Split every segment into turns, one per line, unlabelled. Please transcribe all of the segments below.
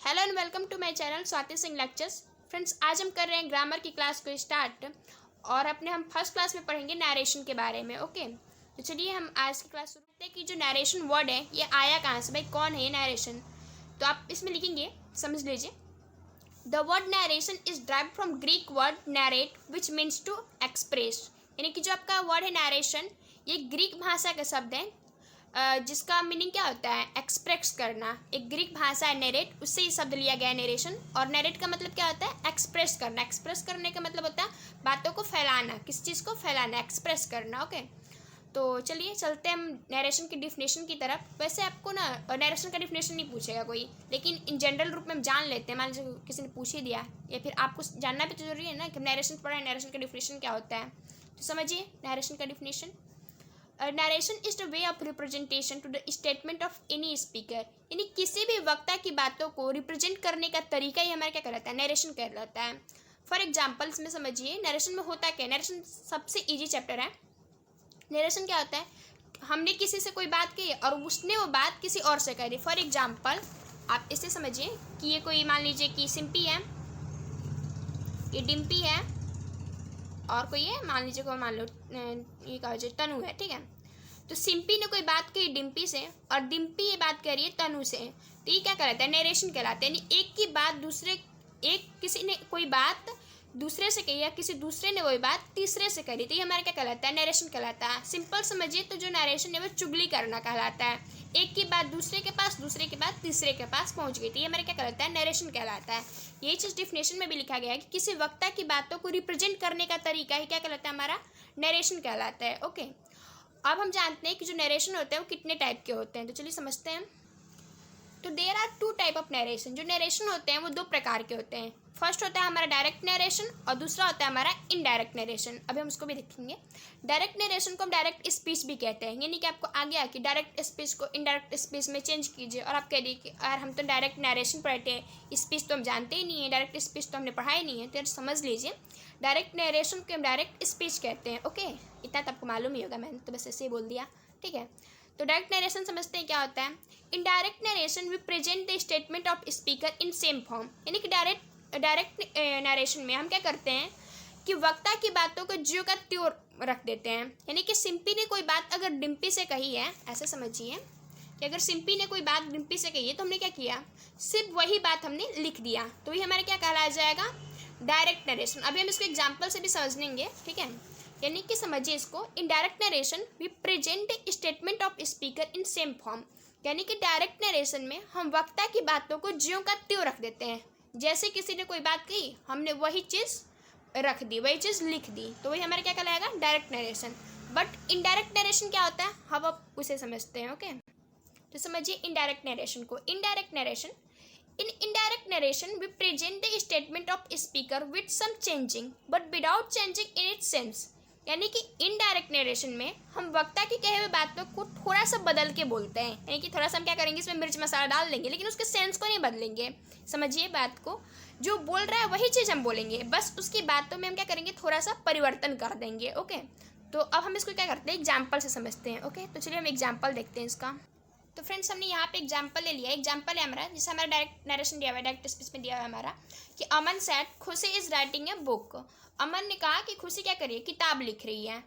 Hello and welcome to my channel Swati Singh lectures. Friends, आज हम कर रहे हैं ग्रामर की क्लास को स्टार्ट और हम फर्स्ट क्लास में पढ़ेंगे नरेशन के बारे में। ओके, तो चलिए हम आज की क्लास शुरू करते हैं कि जो नरेशन वर्ड है ये आया कहाँ से, भाई कौन है ये नरेशन। तो आप इसमें लिखेंगे, समझ लीजिए, the word narration is drive from Greek word narrate which means to express. यानी कि जो आपका वर्ड है नरेशन, ये ग्रीक भाषा का शब्द है जिसका मीनिंग क्या होता है, एक्सप्रेस करना। एक ग्रीक भाषा है नरेट, उससे ही शब्द लिया गया है नरेशन। और नरेट का मतलब क्या होता है, एक्सप्रेस करना। एक्सप्रेस करने का मतलब होता है बातों को फैलाना, किसी चीज़ को फैलाना, एक्सप्रेस करना। ओके, तो चलिए चलते हैं हम नरेशन की डिफिनेशन की तरफ। वैसे आपको ना नरेशन का डिफिनेशन नहीं पूछेगा कोई, लेकिन इन जनरल रूप में हम जान लेते हैं। मान लीजिए किसी ने पूछ ही दिया, या फिर आपको जानना भी तो जरूरी है ना कि नरेशन पढ़ा है, नरेशन का डिफिनेशन क्या होता है। तो समझिए नरेशन का definition. Narration is the way of representation to the statement of any speaker. यानी किसी भी वक्ता की बातों को रिप्रेजेंट करने का तरीका ही हमारा क्या कहलाता है, नरेशन कहलाता है। फॉर एग्जाम्पल इसमें समझिए नरेशन में होता क्या है। नरेशन सबसे ईजी चैप्टर है। नरेशन क्या होता है, हमने किसी से कोई बात कही और उसने वो बात किसी और से कह दी। फॉर एग्जाम्पल आप इसे समझिए कि ये कोई, मान लीजिए कि सिंपी है, ये डिम्पी है, और कोई है, मान लीजिए को मान लो ये कहा जाए तनु है, ठीक है। तो सिंपी ने कोई बात कही डिम्पी से और डिम्पी ये बात कह रही है तनु से, तो ये क्या कहलाता है, नरेशन कहलाता है। यानी एक की बात दूसरे, एक किसी ने कोई बात दूसरे से कही या किसी दूसरे ने वही बात तीसरे से करी, तो ये हमारा क्या कहलाता है, नरेशन कहलाता है। सिंपल समझिए तो जो नरेशन है वो चुगली करना कहलाता है। एक की बात दूसरे के पास, दूसरे के बाद तीसरे के पास पहुंच गई, तो ये हमारा क्या कहलाता है, नरेशन कहलाता है। यही चीज़ डिफिनेशन में भी लिखा गया है कि किसी वक्ता की बातों को रिप्रेजेंट करने का तरीका ही क्या कहलाता है, हमारा नरेशन कहलाता है। ओके, अब हम जानते हैं कि जो नरेशन होते हैं वो कितने टाइप के होते हैं, तो चलिए समझते हैं। तो there are two type of narration. जो नरेशन होते हैं वो दो प्रकार के होते हैं। फर्स्ट होता है हमारा डायरेक्ट नरेशन और दूसरा होता है हमारा इनडायरेक्ट नरेशन। अभी हम उसको भी देखेंगे। डायरेक्ट नरेशन को हम डायरेक्ट स्पीच भी कहते हैं। यानी कि आपको आ गया कि डायरेक्ट स्पीच को इनडायरेक्ट स्पीच में चेंज कीजिए, और आप कह दिए कि यार हम तो डायरेक्ट नरेशन पढ़ते हैं, स्पीच तो हम जानते ही नहीं है, डायरेक्ट स्पीच तो हमने पढ़ा ही नहीं है। तो समझ लीजिए डायरेक्ट नरेशन को हम डायरेक्ट स्पीच कहते हैं। ओके, इतना तो आपको मालूम ही होगा, मैंने तो बस ऐसे ही बोल दिया, ठीक है। तो डायरेक्ट नरेशन समझते हैं क्या होता है। Indirect narration we present the statement of speaker in same form. यानी कि डायरेक्ट नरेशन में हम क्या करते हैं कि वक्ता की बातों को ज्यों का त्यों रख देते हैं। यानी कि सिंपी ने कोई बात अगर डिम्पी से कही है, ऐसे समझिए कि अगर सिंपी ने कोई बात डिम्पी से कही है तो हमने क्या किया, सिर्फ वही बात हमने लिख दिया, तो वही हमारा क्या कहलाया जाएगा, डायरेक्ट नरेशन। अभी हम इसको एग्जाम्पल से भी समझ लेंगे, ठीक है। यानी कि समझिए इसको, in direct narration we present statement of speaker in same form. यानी कि डायरेक्ट नरेशन में हम वक्ता की बातों को ज्यों का त्यों रख देते हैं। जैसे किसी ने कोई बात कही, हमने वही चीज़ रख दी, वही चीज़ लिख दी, तो वही हमारा क्या कहलाएगा, direct narration. But indirect narration क्या होता है, हम अब उसे समझते हैं। ओके, तो समझिए इनडायरेक्ट नरेशन को। Indirect narration, in indirect narration we present the statement of speaker with some changing but without changing in its sense। यानी कि इनडायरेक्ट नरेशन में हम वक्ता की कहे हुए बातों को थोड़ा सा बदल के बोलते हैं। यानी कि थोड़ा सा हम क्या करेंगे, इसमें मिर्च मसाला डाल देंगे, लेकिन उसके सेंस को नहीं बदलेंगे। समझिए बात को, जो बोल रहा है वही चीज़ हम बोलेंगे, बस उसकी बातों में हम क्या करेंगे, थोड़ा सा परिवर्तन कर देंगे। ओके, तो अब हम इसको क्या करते हैं, एग्जाम्पल से समझते हैं। ओके, तो चलिए हम एग्जाम्पल देखते हैं इसका। तो फ्रेंड्स, हमने यहाँ पे एग्जाम्पल ले लिया। एग्जाम्पल है हमारा, जैसे हमारा डायरेक्ट नरेशन दिया हुआ है, डायरेक्ट स्पीच में दिया हुआ है हमारा कि अमन सेड खुशी इज राइटिंग ए बुक। अमन ने कहा कि खुशी क्या करिए, किताब लिख रही है।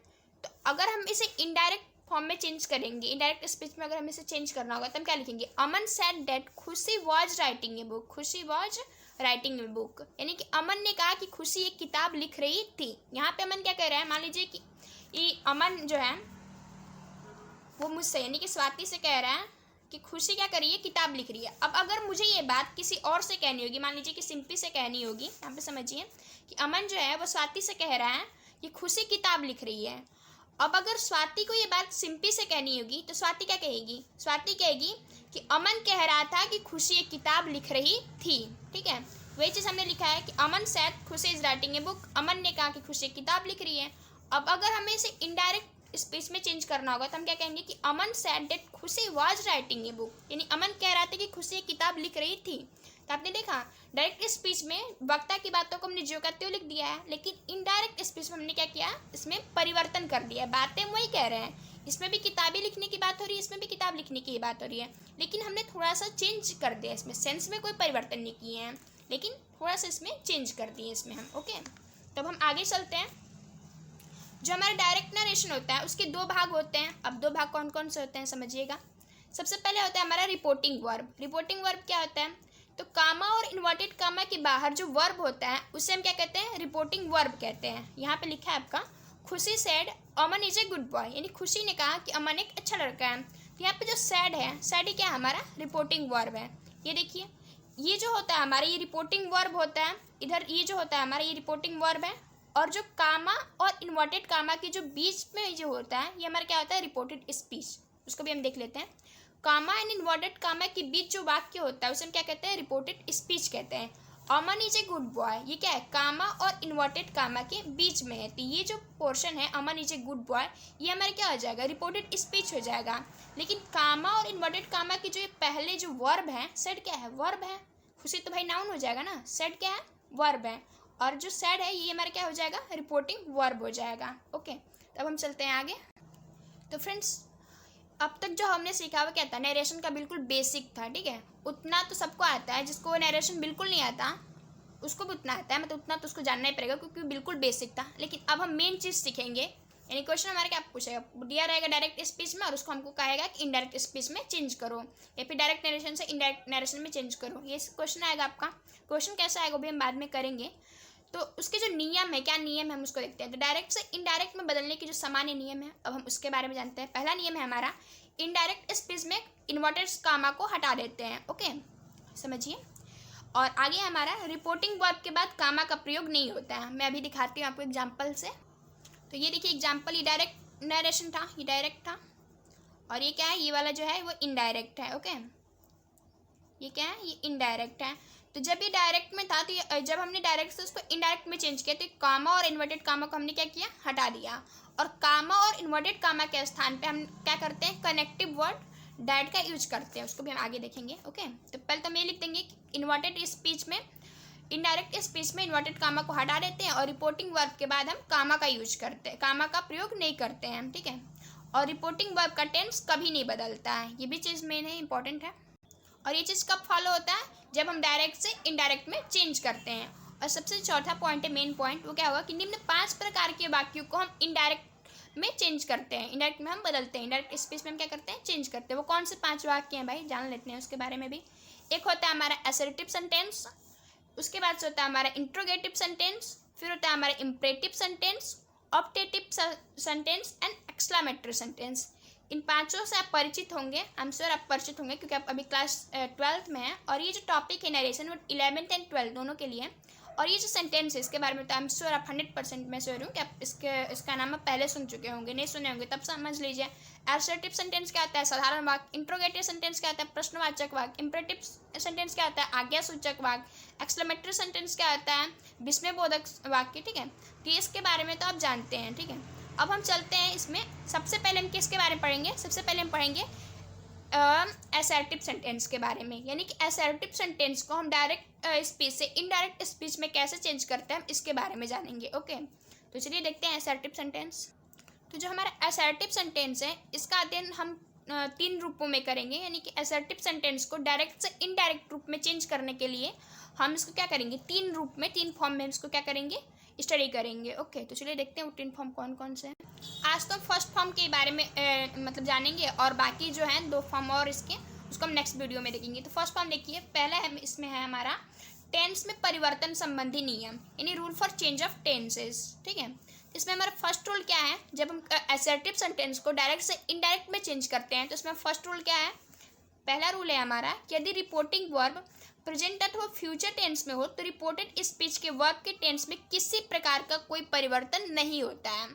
तो अगर हम इसे इनडायरेक्ट फॉर्म में चेंज करेंगे, इनडायरेक्ट स्पीच में अगर हमें इसे चेंज करना होगा तो हम क्या लिखेंगे, अमन सेड दैट खुशी वॉज राइटिंग ए बुक। खुशी वॉज राइटिंग ए बुक, यानी कि अमन ने कहा कि खुशी एक किताब लिख रही थी। यहाँ पे अमन क्या कह रहा है, मान लीजिए कि ये अमन जो है वो मुझसे यानी कि स्वाति से कह रहा है कि खुशी क्या करिए, किताब लिख रही है। अब अगर मुझे ये बात किसी और से कहनी होगी, मान लीजिए कि सिंपी से कहनी होगी, यहाँ पे समझिए कि अमन जो है वो स्वाति से कह रहा है कि खुशी किताब लिख रही है। अब अगर स्वाति को ये बात सिंपी से कहनी होगी तो स्वाति क्या कहेगी, स्वाति कहेगी कि अमन कह रहा था कि खुशी एक किताब लिख रही थी, ठीक है। वही चीज़ हमने लिखा है कि अमन सेड खुशी इज राइटिंग ए बुक। अमन ने कहा कि खुशी एक किताब लिख रही है। अब अगर हमें इसे इनडायरेक्ट स्पीच में चेंज करना होगा तो हम क्या कहेंगे कि अमन सेड दैट खुशी वाज राइटिंग ए बुक। यानी अमन कह रहा था कि खुशी एक किताब लिख रही थी। तो आपने देखा डायरेक्ट स्पीच में वक्ता की बातों को हमने ज्यों का त्यों लिख दिया है, लेकिन इनडायरेक्ट स्पीच में हमने क्या किया, इसमें परिवर्तन कर दिया है। बातें वही कह रहे हैं, इसमें भी किताबें लिखने की बात हो रही है, इसमें भी किताब लिखने की बात हो रही है, लेकिन हमने थोड़ा सा चेंज कर दिया इसमें, सेंस में कोई परिवर्तन नहीं किए हैं, लेकिन थोड़ा सा इसमें चेंज कर दिए इसमें हम। ओके, तब हम आगे चलते हैं। जो हमारा डायरेक्ट नरेशन होता है उसके दो भाग होते हैं। अब दो भाग कौन कौन से होते हैं समझिएगा। सबसे पहले होता है हमारा रिपोर्टिंग वर्ब। रिपोर्टिंग वर्ब क्या होता है, तो कामा और इन्वर्टेड कामा के बाहर जो वर्ब होता है उसे हम क्या कहते हैं, रिपोर्टिंग वर्ब कहते हैं। यहाँ पे लिखा है आपका, खुशी sad Aman is a good boy, यानी खुशी ने कहा कि अमन एक अच्छा लड़का है। तो यहाँ पे जो सैड है, सैड क्या है, हमारा रिपोर्टिंग वर्ब है। ये देखिए, ये जो होता है हमारा, ये रिपोर्टिंग वर्ब होता है। इधर ये जो होता है हमारा, ये रिपोर्टिंग वर्ब है। और जो कामा और इन्वर्टेड कामा के जो बीच में जो होता है, ये हमारा क्या होता है, रिपोर्टेड स्पीच। उसको भी हम देख लेते हैं। कामा एंड इन्वर्टेड कामा के बीच जो वाक्य होता है उसे हम क्या कहते हैं, रिपोर्टेड स्पीच कहते हैं। अमन इज ए गुड बॉय, ये क्या है, कामा और इन्वर्टेड कामा के बीच में है। तो ये जो पोर्शन है अमन इज ए गुड बॉय, ये हमारा क्या हो जाएगा, रिपोर्टेड स्पीच हो जाएगा। लेकिन कामा और इन्वर्टेड कामा के जो पहले जो वर्ब है, सेड क्या है, वर्ब है। खुशी तो भाई नाउन हो जाएगा ना, सेड क्या है, वर्ब है। और जो सैड है ये हमारा क्या हो जाएगा, रिपोर्टिंग वर्ब हो जाएगा। ओके, तब हम चलते हैं आगे। तो फ्रेंड्स, अब तक जो हमने सीखा वो क्या था, नरेशन का बिल्कुल बेसिक था, ठीक है। उतना तो सबको आता है, जिसको नरेशन बिल्कुल नहीं आता उसको भी उतना आता है, मतलब उतना तो उसको जानना ही पड़ेगा क्योंकि बिल्कुल बेसिक था। लेकिन अब हम मेन चीज़ सीखेंगे, यानी क्वेश्चन हमारे क्या पूछेगा, दिया रहेगा डायरेक्ट स्पीच में और उसको हमको कहेगा कि इनडायरेक्ट स्पीच में चेंज करो, या फिर डायरेक्ट नरेशन से इनडायरेक्ट नरेशन में चेंज करो। ये क्वेश्चन आएगा आपका। क्वेश्चन कैसा आएगा वो भी हम बाद में करेंगे। तो उसके जो नियम है, क्या नियम है हम उसको देखते हैं। तो डायरेक्ट से इनडायरेक्ट में बदलने के जो सामान्य नियम है, अब हम उसके बारे में जानते हैं। पहला नियम है हमारा, इनडायरेक्ट स्पीच में इन्वर्टेड कामा को हटा देते हैं। ओके, समझिए। और आगे हमारा रिपोर्टिंग वर्ब के बाद कामा का प्रयोग नहीं होता है। मैं अभी दिखाती हूँ आपको एग्जाम्पल से। तो ये देखिए एग्जाम्पल, ये डायरेक्ट नरेशन था, ये डायरेक्ट था, और ये क्या है, ये वाला जो है वो इनडायरेक्ट है। ओके, ये क्या है, ये इनडायरेक्ट है। तो जब ये डायरेक्ट में था, तो जब हमने डायरेक्ट से उसको इनडायरेक्ट में चेंज किया, तो कामा और इन्वर्टेड कामा को हमने क्या किया, हटा दिया। और कामा और इन्वर्टेड कामा के स्थान पे हम क्या करते हैं, कनेक्टिव वर्ड डैट का यूज करते हैं। उसको भी हम आगे देखेंगे। ओके, तो पहले तो हम ये लिख देंगे कि इन्वर्टेड स्पीच में, इनडायरेक्ट स्पीच में इन्वर्टेड कामा को हटा देते हैं, और रिपोर्टिंग वर्ब के बाद हम कामा का यूज करते हैं, कामा का प्रयोग नहीं करते हैं हम, ठीक है। और रिपोर्टिंग वर्ब का टेंस कभी नहीं बदलता है। ये भी चीज़ मेन है, इंपॉर्टेंट है। और ये चीज़ कब फॉलो होता है, जब हम डायरेक्ट से इनडायरेक्ट में चेंज करते हैं। और सबसे चौथा पॉइंट है, मेन पॉइंट, वो क्या होगा कि निम्न 5 प्रकार के वाक्यों को हम इनडायरेक्ट में चेंज करते हैं, इनडायरेक्ट में हम बदलते हैं, इनडायरेक्ट स्पीच में हम क्या करते हैं, चेंज करते हैं। वो कौन से 5 वाक्य हैं भाई, जान लेते हैं उसके बारे में भी। एक होता है हमारा असर्टिव सेंटेंस, उसके बाद से होता है हमारा इंट्रोगेटिव सेंटेंस, फिर होता है हमारा imperative sentence, optative sentence and exclamatory sentence. इन 5 से आप परिचित होंगे, आई एम श्योर आप परिचित होंगे क्योंकि आप अभी क्लास 12th में हैं। और ये जो टॉपिक है नरेशन वो 11th एंड 12th दोनों के लिए। और ये जो सेंटेंस है इसके बारे में तो आई एम श्योर आप 100% मैं श्योर हूँ कि आप इसका नाम आप पहले सुन चुके होंगे, नहीं सुने होंगे तब समझ लीजिए। असर्टिव सेंटेंस क्या होता है, साधारण वाक्य। इंट्रोगेटिव सेंटेंस क्या होता है, प्रश्नवाचक वाक्य। इम्परेटिव सेंटेंस क्या होता है, आज्ञासूचक वाक्य। एक्सक्लेमेटरी सेंटेंस क्या होता है, विस्मयबोधक वाक्य, ठीक है। तो इसके बारे में तो आप जानते हैं, ठीक है। अब हम चलते हैं इसमें, सबसे पहले हम किसके बारे में पढ़ेंगे, सबसे पहले हम पढ़ेंगे असर्टिव सेंटेंस के बारे में, यानी कि असर्टिव सेंटेंस को हम डायरेक्ट स्पीच से इनडायरेक्ट स्पीच में कैसे चेंज करते हैं, हम इसके बारे में जानेंगे। ओके, तो चलिए देखते हैं असर्टिव सेंटेंस। तो जो हमारा असर्टिव सेंटेंस है इसका अध्ययन हम 3 रूपों में करेंगे, यानी कि असर्टिव सेंटेंस को डायरेक्ट से इनडायरेक्ट रूप में चेंज करने के लिए हम इसको क्या करेंगे, 3 रूप में, 3 फॉर्म में इसको क्या करेंगे, स्टडी करेंगे। ओके, तो चलिए देखते हैं वो 3 फॉर्म कौन कौन से हैं। आज तो फर्स्ट फॉर्म के बारे में मतलब जानेंगे, और बाकी जो हैं 2 फॉर्म और इसके उसको हम नेक्स्ट वीडियो में देखेंगे। तो फर्स्ट फॉर्म देखिए, पहला है इसमें है हमारा टेंस में परिवर्तन संबंधी नियम, यानी rule for change of tenses, ठीक है। इसमें हमारा फर्स्ट रूल क्या है, जब हम असर्टिव सेंटेंस को डायरेक्ट से इनडायरेक्ट में चेंज करते हैं तो इसमें फर्स्ट रूल क्या है, पहला रूल है हमारा, यदि रिपोर्टिंग वर्ब प्रेजेंट अथवा फ्यूचर टेंस में हो तो रिपोर्टेड स्पीच के वर्ब के टेंस में किसी प्रकार का कोई परिवर्तन नहीं होता है।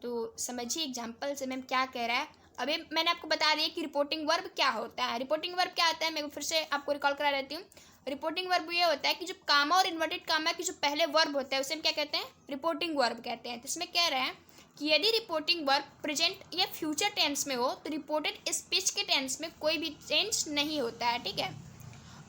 तो समझिए एग्जाम्पल से मैम क्या कह रहा है। अभी मैंने आपको बता दिया कि रिपोर्टिंग वर्ब क्या होता है। रिपोर्टिंग वर्ब क्या होता है, मैं फिर से आपको रिकॉल करा देती हूँ। रिपोर्टिंग वर्ब ये होता है कि जो कामा और इन्वर्टेड कामा की जो पहले वर्ब होता है उसे हम क्या कहते हैं, रिपोर्टिंग वर्ब कहते हैं। तो इसमें कह रहे हैं कि यदि रिपोर्टिंग वर्ब प्रेजेंट या फ्यूचर टेंस में हो तो रिपोर्टेड स्पीच के टेंस में कोई भी चेंज नहीं होता है, ठीक है।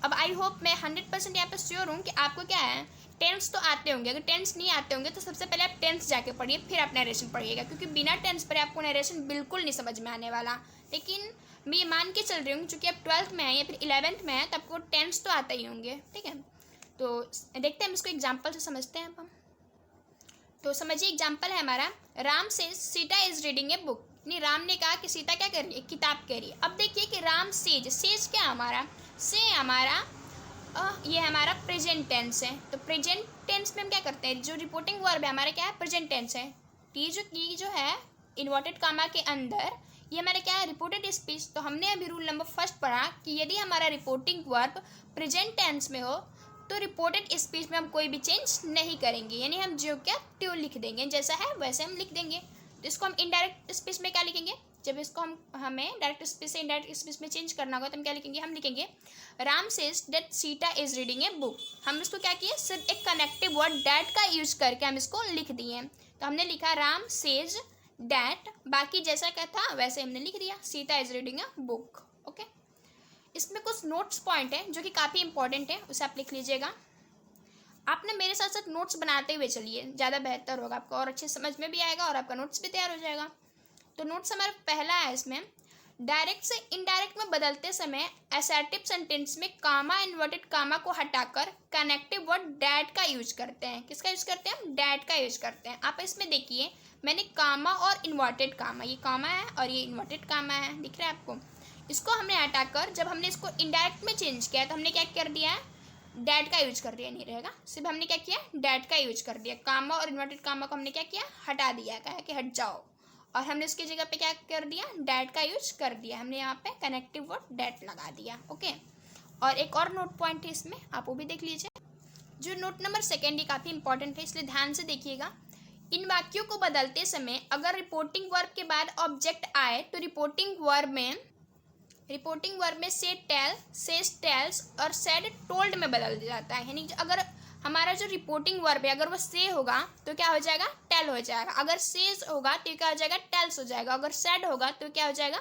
अब आई होप मैं 100% यहाँ पे श्योर हूँ कि आपको क्या है, टेंस तो आते होंगे। अगर टेंस नहीं आते होंगे तो सबसे पहले आप टेंस जाके पढ़िए, फिर आप नरेशन पढ़िएगा, क्योंकि बिना टेंस पढ़े आपको नरेशन बिल्कुल नहीं समझ में आने वाला। लेकिन मैं ये मान के चल रही हूँ चूँकि आप 12th में है या फिर 11th में है तो आपको टेंस तो आते ही होंगे, ठीक है। तो देखते हैं हम इसको एग्जाम्पल से समझते हैं हम। तो समझिए एग्जाम्पल है हमारा, राम से Sita is reading a book. नहीं, राम ने कहा कि सीता क्या कर रही है, किताब कह रही है। अब देखिए कि राम सेज क्या हमारा, से हमारा ये हमारा प्रेजेंट टेंस है। तो प्रेजेंट टेंस में हम क्या करते हैं, जो रिपोर्टिंग वर्ब है हमारा क्या है, प्रेजेंट टेंस है। टी जो है इन्वर्टेड कामा के अंदर, ये हमारा क्या है, रिपोर्टेड स्पीच। तो हमने अभी रूल नंबर 1 पढ़ा कि यदि हमारा रिपोर्टिंग वर्ब प्रेजेंट टेंस में हो तो रिपोर्टेड स्पीच में हम कोई भी चेंज नहीं करेंगे, यानी हम जो क्या ट्यून लिख देंगे, जैसा है वैसे हम लिख देंगे। तो इसको हम इनडायरेक्ट स्पीच में क्या लिखेंगे, जब इसको हमें डायरेक्ट स्पीच से इनडायरेक्ट स्पीच में चेंज करना होगा तो हम क्या लिखेंगे, हम लिखेंगे Ram says that Sita is reading a book. हम इसको क्या किए, सिर्फ एक कनेक्टिव वर्ड डैट का यूज करके हम इसको लिख दिए। तो हमने लिखा राम सेज डैट, बाकी जैसा क्या था वैसे हमने लिख दिया, Sita is reading a book. Okay, इसमें कुछ नोट्स पॉइंट है जो कि काफ़ी इंपॉर्टेंट है, उसे आप लिख लीजिएगा। आप ना मेरे साथ साथ नोट्स बनाते हुए चलिए, ज़्यादा बेहतर होगा, आपको और अच्छे समझ में भी आएगा और आपका नोट्स भी तैयार हो जाएगा। तो नोट्स हमारा पहला है, इसमें डायरेक्ट से इनडायरेक्ट में बदलते समय असर्टिव सेंटेंस में कामा इन्वर्टेड कामा को हटाकर कनेक्टिव वर्ड डैट का यूज करते हैं। किसका यूज करते हैं, हम डैट का यूज करते हैं। आप इसमें देखिए मैंने कामा और इन्वर्टेड कामा, ये कामा है और ये इन्वर्टेड कामा है, दिख रहा है आपको। इसको हमने हटाकर जब हमने इसको इनडायरेक्ट में चेंज किया तो हमने क्या कर दिया है, डैट का यूज कर दिया, नहीं रहेगा, सिर्फ हमने क्या किया, डैट का यूज कर दिया। कामा और इन्वर्टेड कामा को हमने क्या किया, हटा दिया, कहा कि हट जाओ, और हमने इसकी जगह पे क्या कर दिया, डैट का यूज कर दिया। हमने यहाँ पे कनेक्टिव वर्ड डैट लगा दिया। ओके, और एक और नोट पॉइंट है इसमें, आप वो भी देख लीजिए। जो नोट नंबर 2 ये काफ़ी इंपॉर्टेंट है, इसलिए ध्यान से देखिएगा। इन वाक्यों को बदलते समय अगर रिपोर्टिंग वर्ब के बाद ऑब्जेक्ट आए तो रिपोर्टिंग वर्ब में से टेल, सेज टेल्स और सेड टोल्ड में बदल जाता है। यानी अगर हमारा जो रिपोर्टिंग वर्ब है अगर वो से होगा तो क्या हो जाएगा, टेल हो जाएगा। अगर सेज होगा तो क्या हो जाएगा, टेल्स हो जाएगा। अगर सेड होगा तो क्या हो जाएगा,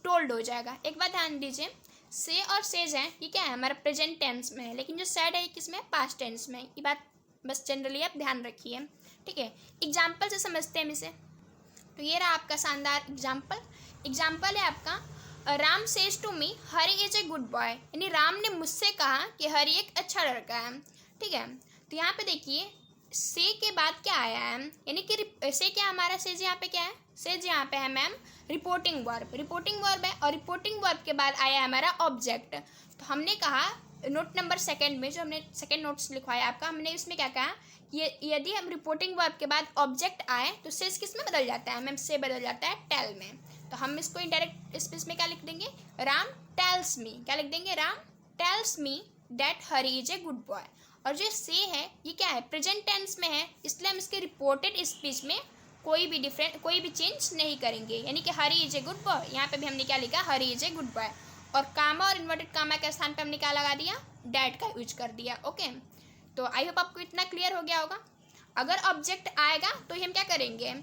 टोल्ड हो जाएगा। एक बात ध्यान दीजिए, से और सेज है ये क्या है, हमारा प्रेजेंट टेंस में है, लेकिन जो सेड है किस में, पास्ट टेंस में। ये बात बस जनरली आप ध्यान रखिए, ठीक है। एग्जाम्पल से समझते हैं हम इसे। तो ये रहा आपका शानदार एग्जाम्पल है आपका, Ram says to me Hari is a good boy. यानी राम ने मुझसे कहा कि हरी एक अच्छा लड़का है, ठीक है। तो यहाँ पे देखिए से के बाद क्या आया है, यानी कि से क्या हमारा सेज यहाँ पे क्या है, सेज यहाँ पे है मैम रिपोर्टिंग वर्ब है, और रिपोर्टिंग वर्ब के बाद आया है हमारा ऑब्जेक्ट। तो हमने कहा नोट नंबर 2 में जो हमने सेकंड नोट्स लिखवाया आपका, हमने इसमें क्या कहा, यदि हम रिपोर्टिंग वर्ब के बाद ऑब्जेक्ट आए तो सेज किस में बदल जाता है, मैम से बदल जाता है टेल में। तो हम इसको इनडायरेक्ट स्पेस में क्या लिख देंगे, राम टेल्स मी, क्या लिख देंगे, Ram tells me that Hari is a good boy. और जो से है ये क्या है, प्रेजेंट टेंस में है, इसलिए हम इसके रिपोर्टेड स्पीच में कोई भी चेंज नहीं करेंगे। यानी कि हरी इज ए गुड बॉय, यहाँ पे भी हमने क्या लिखा, हरी इज ए गुड बॉय। और कामा और इन्वर्टेड कामा के स्थान पे हमने क्या लगा दिया, डैट का यूज कर दिया। ओके, तो आई होप आपको इतना क्लियर हो गया होगा। अगर ऑब्जेक्ट आएगा तो हम क्या करेंगे,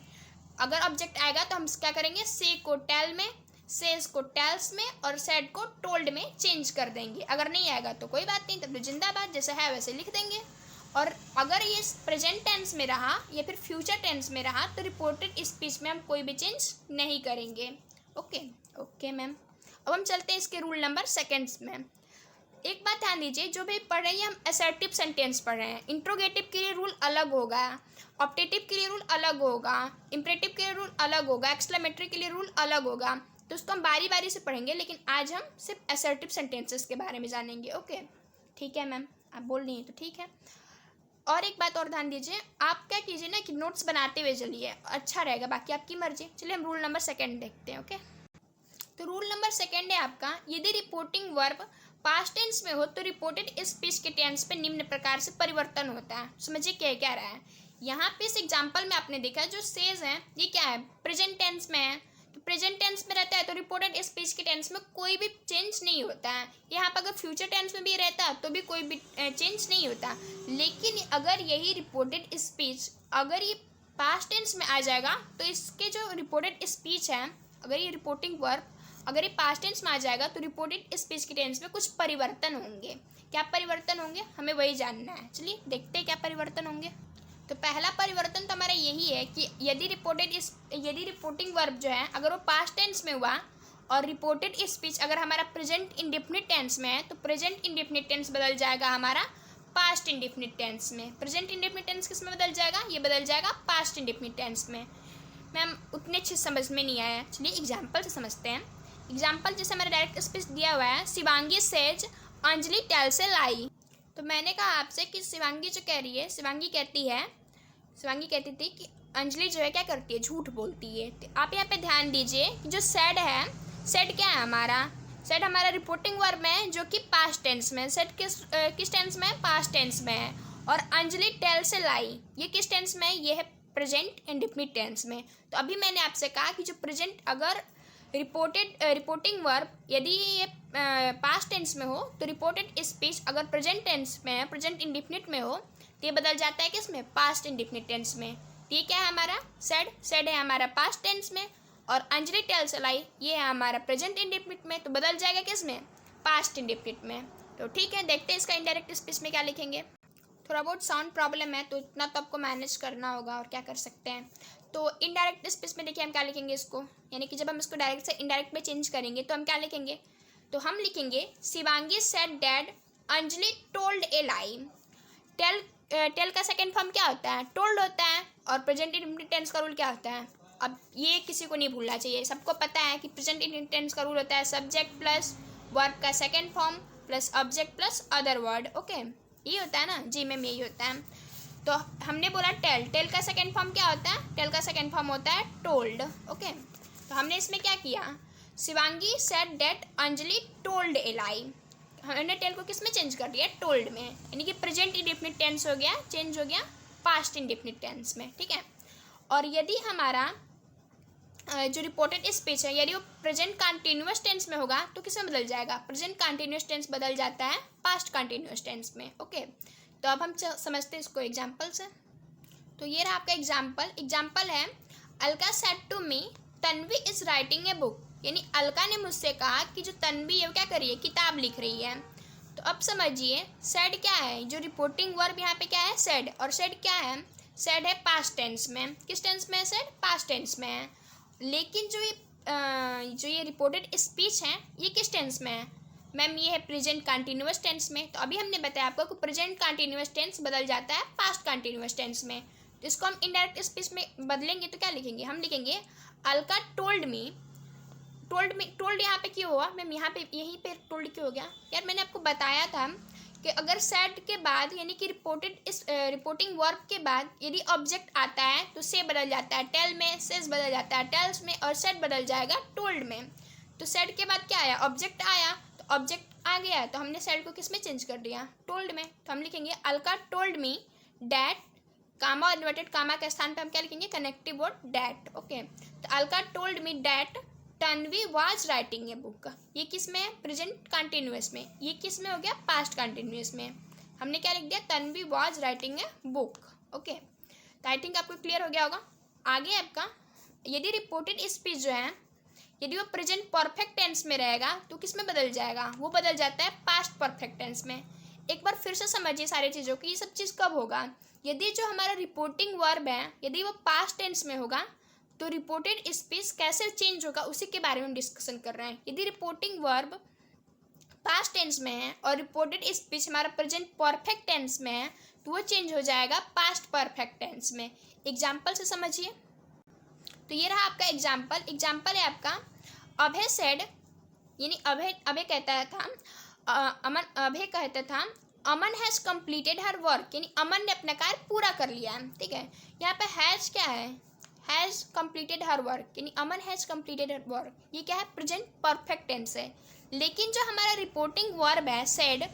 अगर ऑब्जेक्ट आएगा तो हम क्या करेंगे, से को टेल में, सेज को टेल्स में और सेड को टोल्ड में चेंज कर देंगे। अगर नहीं आएगा तो कोई बात नहीं, तब तो जिंदाबाद, जैसा है वैसे लिख देंगे। और अगर ये प्रेजेंट टेंस में रहा या फिर फ्यूचर टेंस में रहा तो रिपोर्टेड स्पीच में हम कोई भी चेंज नहीं करेंगे। ओके मैम, अब हम चलते हैं इसके रूल नंबर 2 में। एक बात ध्यान दीजिए, जो भी पढ़ रहे हैं हम असर्टिव सेंटेंस पढ़ रहे हैं। इंट्रोगेटिव के लिए रूल अलग होगा, ऑप्टेटिव के लिए रूल अलग होगा, इम्परेटिव के लिए रूल अलग होगा, एक्सक्लेमेटरी के लिए रूल अलग होगा। तो उसको हम बारी बारी से पढ़ेंगे, लेकिन आज हम सिर्फ असर्टिव सेंटेंसेस के बारे में जानेंगे। ओके, ठीक है मैम, आप बोल रही हैं तो ठीक है। और एक बात और ध्यान दीजिए, आप क्या कीजिए ना कि नोट्स बनाते हुए चलिए, अच्छा रहेगा, बाकी आपकी मर्जी। चलिए हम रूल नंबर 2 देखते हैं। ओके, तो रूल नंबर 2 है आपका, यदि रिपोर्टिंग वर्ब पास्ट टेंस में हो तो रिपोर्टेड स्पीच के टेंस पे निम्न प्रकार से परिवर्तन होता है। समझिए क्या रहा है यहाँ पे। इस एग्जांपल में आपने देखा जो सेज है ये क्या है, प्रेजेंट टेंस में है। तो प्रेजेंट टेंस में रहता है तो रिपोर्टेड स्पीच के टेंस में कोई भी चेंज नहीं होता है। यहाँ पर अगर फ्यूचर टेंस में भी रहता तो भी कोई भी चेंज नहीं होता। लेकिन अगर यही रिपोर्टेड स्पीच अगर ये पास्ट टेंस में आ जाएगा तो इसके जो रिपोर्टेड स्पीच है, अगर ये रिपोर्टिंग वर्ब अगर ये पास्ट टेंस में आ जाएगा तो रिपोर्टेड स्पीच के टेंस में कुछ परिवर्तन होंगे। क्या परिवर्तन होंगे, हमें वही जानना है। चलिए देखते हैं क्या परिवर्तन होंगे। तो पहला परिवर्तन तो हमारा यही है कि यदि रिपोर्टिंग वर्ब जो है अगर वो पास्ट टेंस में हुआ और रिपोर्टेड स्पीच अगर हमारा प्रेजेंट इंडेफिनिट टेंस में है तो प्रेजेंट इंडेफिनिट टेंस बदल जाएगा हमारा पास्ट इंडेफिनिट टेंस में। प्रेजेंट इंडेफिनिट टेंस किस में बदल जाएगा, ये बदल जाएगा पास्ट इंडेफिनिट टेंस में। मैम उतने अच्छे समझ में नहीं आया, चलिए एग्जाम्पल से समझते हैं। एग्जाम्पल जैसे हमारा डायरेक्ट स्पीच दिया हुआ है, Shivangi says Anjali tells a lie. तो मैंने कहा आपसे कि शिवांगी जो कह रही है, शिवांगी कहती थी कि अंजलि जो है क्या करती है, झूठ बोलती है। तो आप यहाँ पे ध्यान दीजिए कि जो सेड है, सेड क्या है हमारा, सेड हमारा रिपोर्टिंग वर्ब में है जो कि पास्ट टेंस में। सेड किस टेंस में है, पास्ट टेंस में है। और अंजलि टेल्स ए लाई ये किस टेंस में है, ये है प्रेजेंट इंडेफिनिट टेंस में। तो अभी मैंने आपसे कहा कि जो प्रेजेंट अगर रिपोर्टिंग वर्ब यदि ये पास्ट टेंस में हो तो रिपोर्टेड स्पीच अगर प्रेजेंट टेंस में है, प्रेजेंट इंडेफिनिट में हो तो ये बदल जाता है किस में, पास्ट इंडेफिनिट टेंस में। तो ये क्या है हमारा, सेड है हमारा पास्ट टेंस में और अंजलि टेल्स ए लाई ये है हमारा प्रेजेंट इंडेफिनिट में, तो बदल जाएगा किस में, पास्ट इंडेफिनिट में। तो ठीक है, देखते हैं इसका इनडायरेक्ट स्पीच में क्या लिखेंगे। थोड़ा बहुत साउंड प्रॉब्लम है तो इतना तो आपको मैनेज करना होगा और क्या कर सकते हैं। तो इनडायरेक्ट स्पीच में देखिए हम क्या लिखेंगे इसको, यानी कि जब हम इसको डायरेक्ट से इनडायरेक्ट में चेंज करेंगे तो हम क्या लिखेंगे, तो हम लिखेंगे Shivangi said that Anjali told a lie. Tell का सेकेंड फॉर्म क्या होता है, टोल्ड होता है। और प्रेजेंट इंडेफिनिट टेंस का रूल क्या होता है, अब ये किसी को नहीं भूलना चाहिए, सबको पता है कि प्रेजेंट इंडेफिनिट टेंस का रूल होता है सब्जेक्ट प्लस वर्ब का second form plus object plus other word. Okay, यही होता है ना, जी मैम यही होता है। तो हमने बोला टेल का सेकेंड फॉर्म क्या होता है, टेल का सेकेंड फॉर्म होता है टोल्ड। ओके, तो हमने इसमें क्या किया, Shivangi said that Anjali told a lie, हमने टेल को किस में चेंज कर दिया, टोल्ड में, यानी कि प्रेजेंट इंडेफिनिट टेंस हो गया, चेंज हो गया पास्ट इंडेफिनिट टेंस में। ठीक है, और यदि हमारा जो रिपोर्टेड स्पीच है यदि वो प्रेजेंट कंटिन्यूअस टेंस में होगा तो किस में बदल जाएगा, प्रेजेंट कंटिन्यूअस टेंस बदल जाता है पास्ट कंटिन्यूअस टेंस में। ओके, तो अब हम समझते हैं इसको एग्जाम्पल से। तो ये रहा आपका एग्जाम्पल है, Alka said to me Tanvi is writing a book, यानी अलका ने मुझसे कहा कि जो तन्वी है वो क्या कर रही है, किताब लिख रही है। तो अब समझिए सेड क्या है, जो रिपोर्टिंग वर्ब यहाँ पे क्या है, सेड, और सेड क्या है, सेड है पास्ट टेंस में। किस टेंस में है, सेड पास्ट टेंस में है। लेकिन जो ये रिपोर्टेड स्पीच है ये किस टेंस में है, मैम ये है प्रेजेंट कंटिन्यूअस टेंस में। तो अभी हमने बताया आपको कि प्रेजेंट कंटिन्यूअस टेंस बदल जाता है पास्ट कंटिन्यूअस टेंस में। तो इसको हम इनडायरेक्ट स्पीच में बदलेंगे तो क्या लिखेंगे, हम लिखेंगे अलका टोल्ड यहाँ पे क्यों हुआ मैम, यहाँ पे यहीं पे टोल्ड क्यों हो गया यार, मैंने आपको बताया था कि अगर सेड के बाद यानी कि रिपोर्टिंग वर्ब के बाद यदि ऑब्जेक्ट आता है तो से बदल जाता है टेल में, सेज बदल जाता है टेल्स में, और सेड बदल जाएगा टोल्ड में। तो सेड के बाद क्या आया, ऑब्जेक्ट आया, तो ऑब्जेक्ट आ गया तो हमने सेड को किस में चेंज कर दिया, टोल्ड में। तो हम लिखेंगे अलका टोल्ड मी डैट, कामा और इन्वर्टेड कामा के स्थान पे हम क्या लिखेंगे, कनेक्टिव वर्ड डैट। ओके, तो Alka told me that Tanvi was writing a book, ये किस में है, प्रेजेंट कंटिन्यूअस में। ये किस में हो गया, पास्ट कंटिन्यूअस में। हमने क्या लिख दिया, Tanvi was writing a book. Okay, तो आई थिंक आपको क्लियर हो गया होगा। आगे आपका यदि रिपोर्टेड स्पीच जो है यदि वो प्रेजेंट परफेक्ट टेंस में रहेगा तो किस में बदल जाएगा, वो बदल जाता है पास्ट परफेक्ट टेंस में। एक बार फिर से समझिए सारी चीज़ों की, ये सब चीज़ कब होगा, यदि जो हमारा रिपोर्टिंग वर्ब है यदि वो पास्ट टेंस में होगा तो रिपोर्टेड स्पीच कैसे चेंज होगा उसी के बारे में हम डिस्कशन कर रहे हैं। यदि रिपोर्टिंग वर्ब पास्ट टेंस में है और रिपोर्टेड स्पीच हमारा प्रेजेंट परफेक्ट टेंस में है तो वो चेंज हो जाएगा पास्ट परफेक्ट टेंस में। एग्जाम्पल से समझिए, तो ये रहा आपका एग्जाम्पल है आपका, अभय सेड, यानी अभय कहता था अमन हैज़ कंप्लीटेड हर वर्क, यानी अमन ने अपना कार्य पूरा कर लिया है। ठीक है, यहाँ पे हैज़ क्या है, हैज़ कंप्लीटेड हर वर्क, यानी अमन हैज़ कंप्लीटेड हर वर्क, ये क्या है, प्रेजेंट परफेक्ट टेंस है। लेकिन जो हमारा रिपोर्टिंग वर्ब है सेड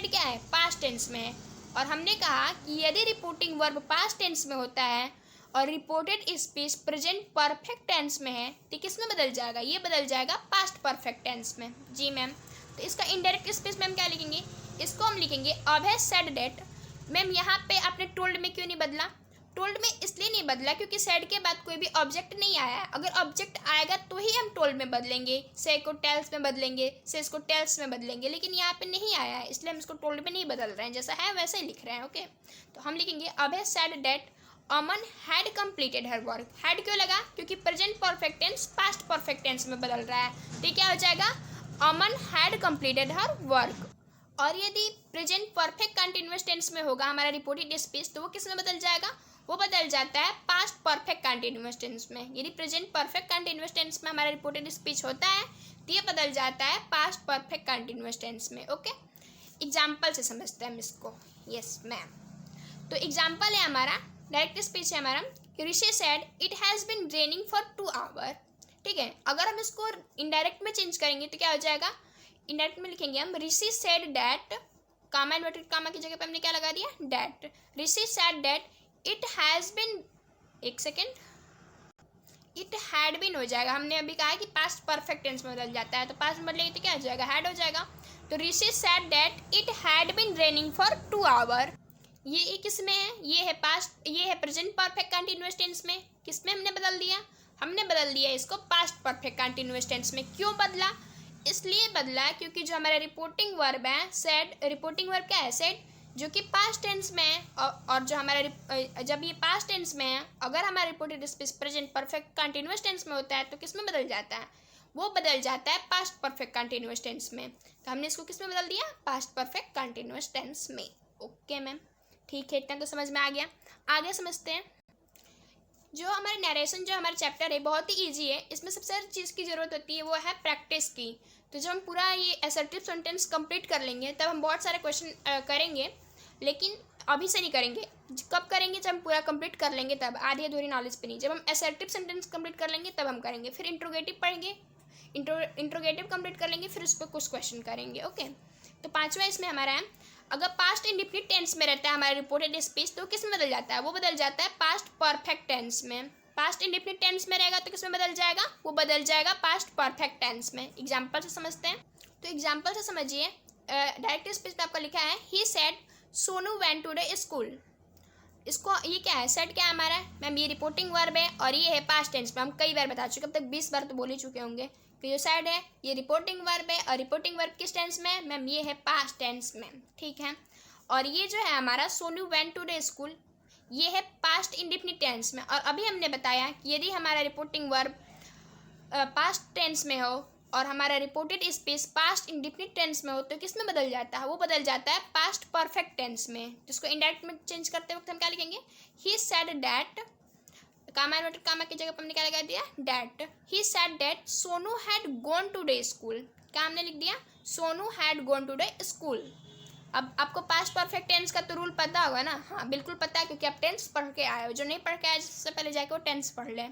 क्या है, पास्ट टेंस में है। और हमने कहा कि यदि रिपोर्टिंग वर्ब पास्ट टेंस में होता है और reported speech present perfect tense में है तो किस में बदल जाएगा, ये बदल जाएगा पास्ट परफेक्ट टेंस में। जी मैम, तो इसका इनडायरेक्ट स्पीच में हम क्या लिखेंगे, इसको हम लिखेंगे अभय सेड दैट। मैम यहाँ पे आपने टोल्ड में क्यों नहीं बदला, टोल्ड में इसलिए नहीं बदला क्योंकि सेड के बाद कोई भी ऑब्जेक्ट नहीं आया है। अगर ऑब्जेक्ट आएगा तो ही हम टोल्ड में बदलेंगे, से को टेल्स में बदलेंगे, से इसको टेल्स में बदलेंगे, लेकिन यहाँ पे नहीं आया है इसलिए हम इसको टोल्ड में नहीं बदल रहे हैं, जैसा है वैसे ही लिख रहे हैं। ओके, तो हम लिखेंगे Abhay said that Aman had completed her work. Had क्यों लगा? क्योंकि present perfect tense past perfect tense में बदल रहा है। तो क्या हो जाएगा? Aman had completed her work. और यदि प्रेजेंट परफेक्ट कंटिन्यूअस टेंस में होगा हमारा रिपोर्टेड स्पीच, तो वो किस में बदल जाएगा? वो बदल जाता है पास्ट परफेक्ट कंटिन्यूअस टेंस में। यदि प्रेजेंट परफेक्ट कंटिन्यूअस टेंस में हमारा रिपोर्टेड स्पीच होता है तो ये बदल जाता है पास्ट परफेक्ट कंटिन्यूअस टेंस में। ओके, एग्जाम्पल से समझते हैं हम इसको। यस मैम, तो एग्जाम्पल है हमारा, डायरेक्ट स्पीच है हमारा, Rishi said it has been raining for 2 hour. ठीक है, अगर हम इसको इनडायरेक्ट में चेंज करेंगे तो क्या हो जाएगा? इनडायरेक्ट में लिखेंगे हम Rishi said that, comma inverted comma की जगह पे हमने क्या लगा दिया? That. Rishi said that it has been, एक सेकेंड, इट हैड बीन हो जाएगा। हमने अभी कहा कि पास्ट परफेक्ट टेंस में बदल जाता है, तो पास्ट में बदलेगी तो क्या हो जाएगा? हैड हो जाएगा। तो Rishi said that it had been raining for 2 hour. ये किस में है? ये है पास्ट, ये है प्रेजेंट परफेक्ट कंटिन्यूअस टेंस में। किस में हमने बदल दिया? हमने बदल दिया इसको पास्ट परफेक्ट कंटिन्यूअस टेंस में। क्यों बदला? इसलिए बदला क्योंकि जो हमारा रिपोर्टिंग वर्ब है सेड, रिपोर्टिंग वर्ब क्या है? सेड, जो कि पास्ट टेंस में है। और जो हमारा जब ये पास्ट टेंस में है, अगर हमारा reported speech present perfect continuous tense में होता है तो किस में बदल जाता है? वो बदल जाता है पास्ट परफेक्ट कंटिन्यूअस टेंस में। तो हमने इसको किस में बदल दिया? पास्ट परफेक्ट कंटिन्यूअस टेंस में। ओके मैम, ठीक है, इतना तो समझ में आ गया। आगे समझते हैं। जो हमारे नरेशन, जो हमारा चैप्टर है बहुत ही इजी है। इसमें सबसे सारी चीज़ की ज़रूरत होती है वो है प्रैक्टिस की। तो जब हम पूरा ये असर्टिव सेंटेंस कंप्लीट कर लेंगे तब हम बहुत सारे क्वेश्चन करेंगे, लेकिन अभी से नहीं करेंगे। कब करेंगे? जब हम पूरा कंप्लीट कर लेंगे तब, आधी अधूरी नॉलेज पे नहीं। जब हम असर्टिव सेंटेंस कंप्लीट कर लेंगे तब हम करेंगे। फिर इंट्रोगेटिव पढ़ेंगे, इंट्रोगेटिव कंप्लीट कर लेंगे, फिर उस पर कुछ क्वेश्चन करेंगे। ओके, तो 5वां इसमें हमारा है, अगर पास्ट इंडिफिनिट टेंस में रहता है हमारा रिपोर्टेड स्पीच तो किस में बदल जाता है? वो बदल जाता है पास्ट परफेक्ट टेंस में। पास्ट इंडिफिनिट टेंस में रहेगा तो किस में बदल जाएगा? वो बदल जाएगा पास्ट परफेक्ट टेंस में। एग्जाम्पल से समझते हैं। तो एग्जाम्पल से समझिए, डायरेक्ट स्पीच में आपका लिखा है he said Sonu went today school. इसको ये क्या है? सेड क्या है हमारा? मैम ये रिपोर्टिंग वर्ब है और ये है पास्ट टेंस में। हम कई बार बता चुके, अब तक 20 बार तो बोल ही चुके होंगे कि जो सेड है ये रिपोर्टिंग वर्ब है, और रिपोर्टिंग वर्ब किस टेंस में है? मैम ये है पास्ट टेंस में। ठीक है, और ये जो है हमारा सोनू वेंट टुडे स्कूल, ये है पास्ट इंडिफिनिट टेंस में। और अभी हमने बताया कि यदि हमारा रिपोर्टिंग वर्ब पास्ट टेंस में हो और हमारा reported speech past indefinite tense में हो तो किस में बदल जाता है? वो बदल जाता है पास्ट परफेक्ट टेंस में, जिसको इनडायरेक्ट में चेंज करते वक्त हम क्या लिखेंगे? He said that, comma inverted comma की जगह पर हमने क्या लगा दिया? That. He said that Sonu had gone today school. क्या हमने लिख दिया? Sonu had gone today school. अब आपको पास्ट परफेक्ट टेंस का तो रूल पता होगा ना? हाँ बिल्कुल पता है, क्योंकि आप टेंस पढ़ के आए हो। जो नहीं पढ़ के आए सबसे पहले जाके वो टेंस पढ़ ले,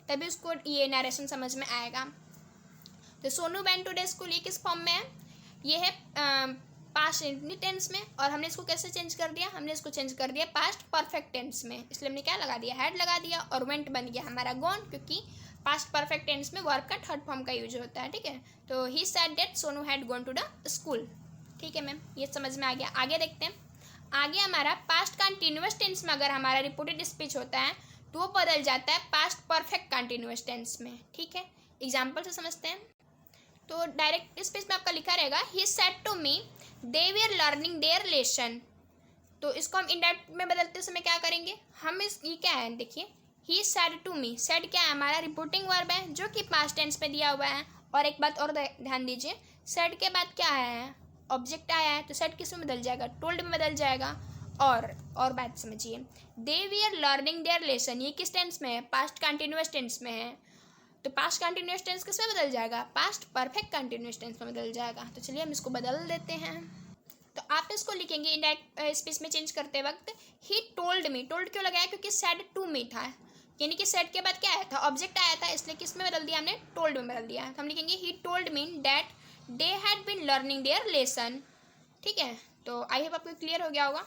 तभी उसको ये नरेशन समझ में आएगा। तो सोनू वेंट टुडे स्कूल ये किस फॉर्म में है? ये है पास्ट इंडिफिनिट टेंस में। और हमने इसको कैसे चेंज कर दिया? हमने इसको चेंज कर दिया पास्ट परफेक्ट टेंस में। इसलिए हमने क्या लगा दिया? हैड लगा दिया, और वेंट बन गया हमारा गॉन, क्योंकि पास्ट परफेक्ट टेंस में वर्ब का थर्ड फॉर्म का यूज होता है। ठीक है, तो he said that Sonu had gone to the school. ठीक है मैम, ये समझ में आ गया। आगे देखते हैं। आगे हमारा पास्ट कंटिन्यूअस टेंस में अगर हमारा रिपोर्टेड स्पीच होता है तो वो बदल जाता है पास्ट परफेक्ट कंटिन्यूअस टेंस में। ठीक है, एग्जाम्पल से समझते हैं। तो डायरेक्ट स्पीच में आपका लिखा रहेगा he said to me they were learning their lesson. तो इसको हम इनडायरेक्ट में बदलते समय क्या करेंगे? हम इस ये क्या है देखिए, he said to me. Said क्या है? हमारा रिपोर्टिंग वर्ब है जो कि पास्ट टेंस पे दिया हुआ है। और एक बात और ध्यान दीजिए, सेड के बाद क्या आया है? ऑब्जेक्ट आया है, तो सेड किस में बदल जाएगा? टोल्ड में बदल जाएगा। और बात समझिए, दे वर लर्निंग देयर लेसन, ये किस टेंस में है? पास्ट कंटिन्यूअस टेंस में है। तो पास्ट कंटिन्यूअस टेंस किस में बदल जाएगा? पास्ट परफेक्ट कंटिन्यूअस टेंस में बदल जाएगा। तो चलिए हम इसको बदल देते हैं। तो आप इसको लिखेंगे इनडायरेक्ट स्पीच में चेंज करते वक्त ही टोल्ड मी। टोल्ड क्यों लगाया? क्योंकि सेड टू मी था, यानी कि सेड के बाद क्या आया था? ऑब्जेक्ट आया था, इसलिए किस में बदल दिया हमने? टोल्ड में बदल दिया। तो हम लिखेंगे he told me that they had been learning their lesson. ठीक है, तो आई होप आपको क्लियर हो गया होगा।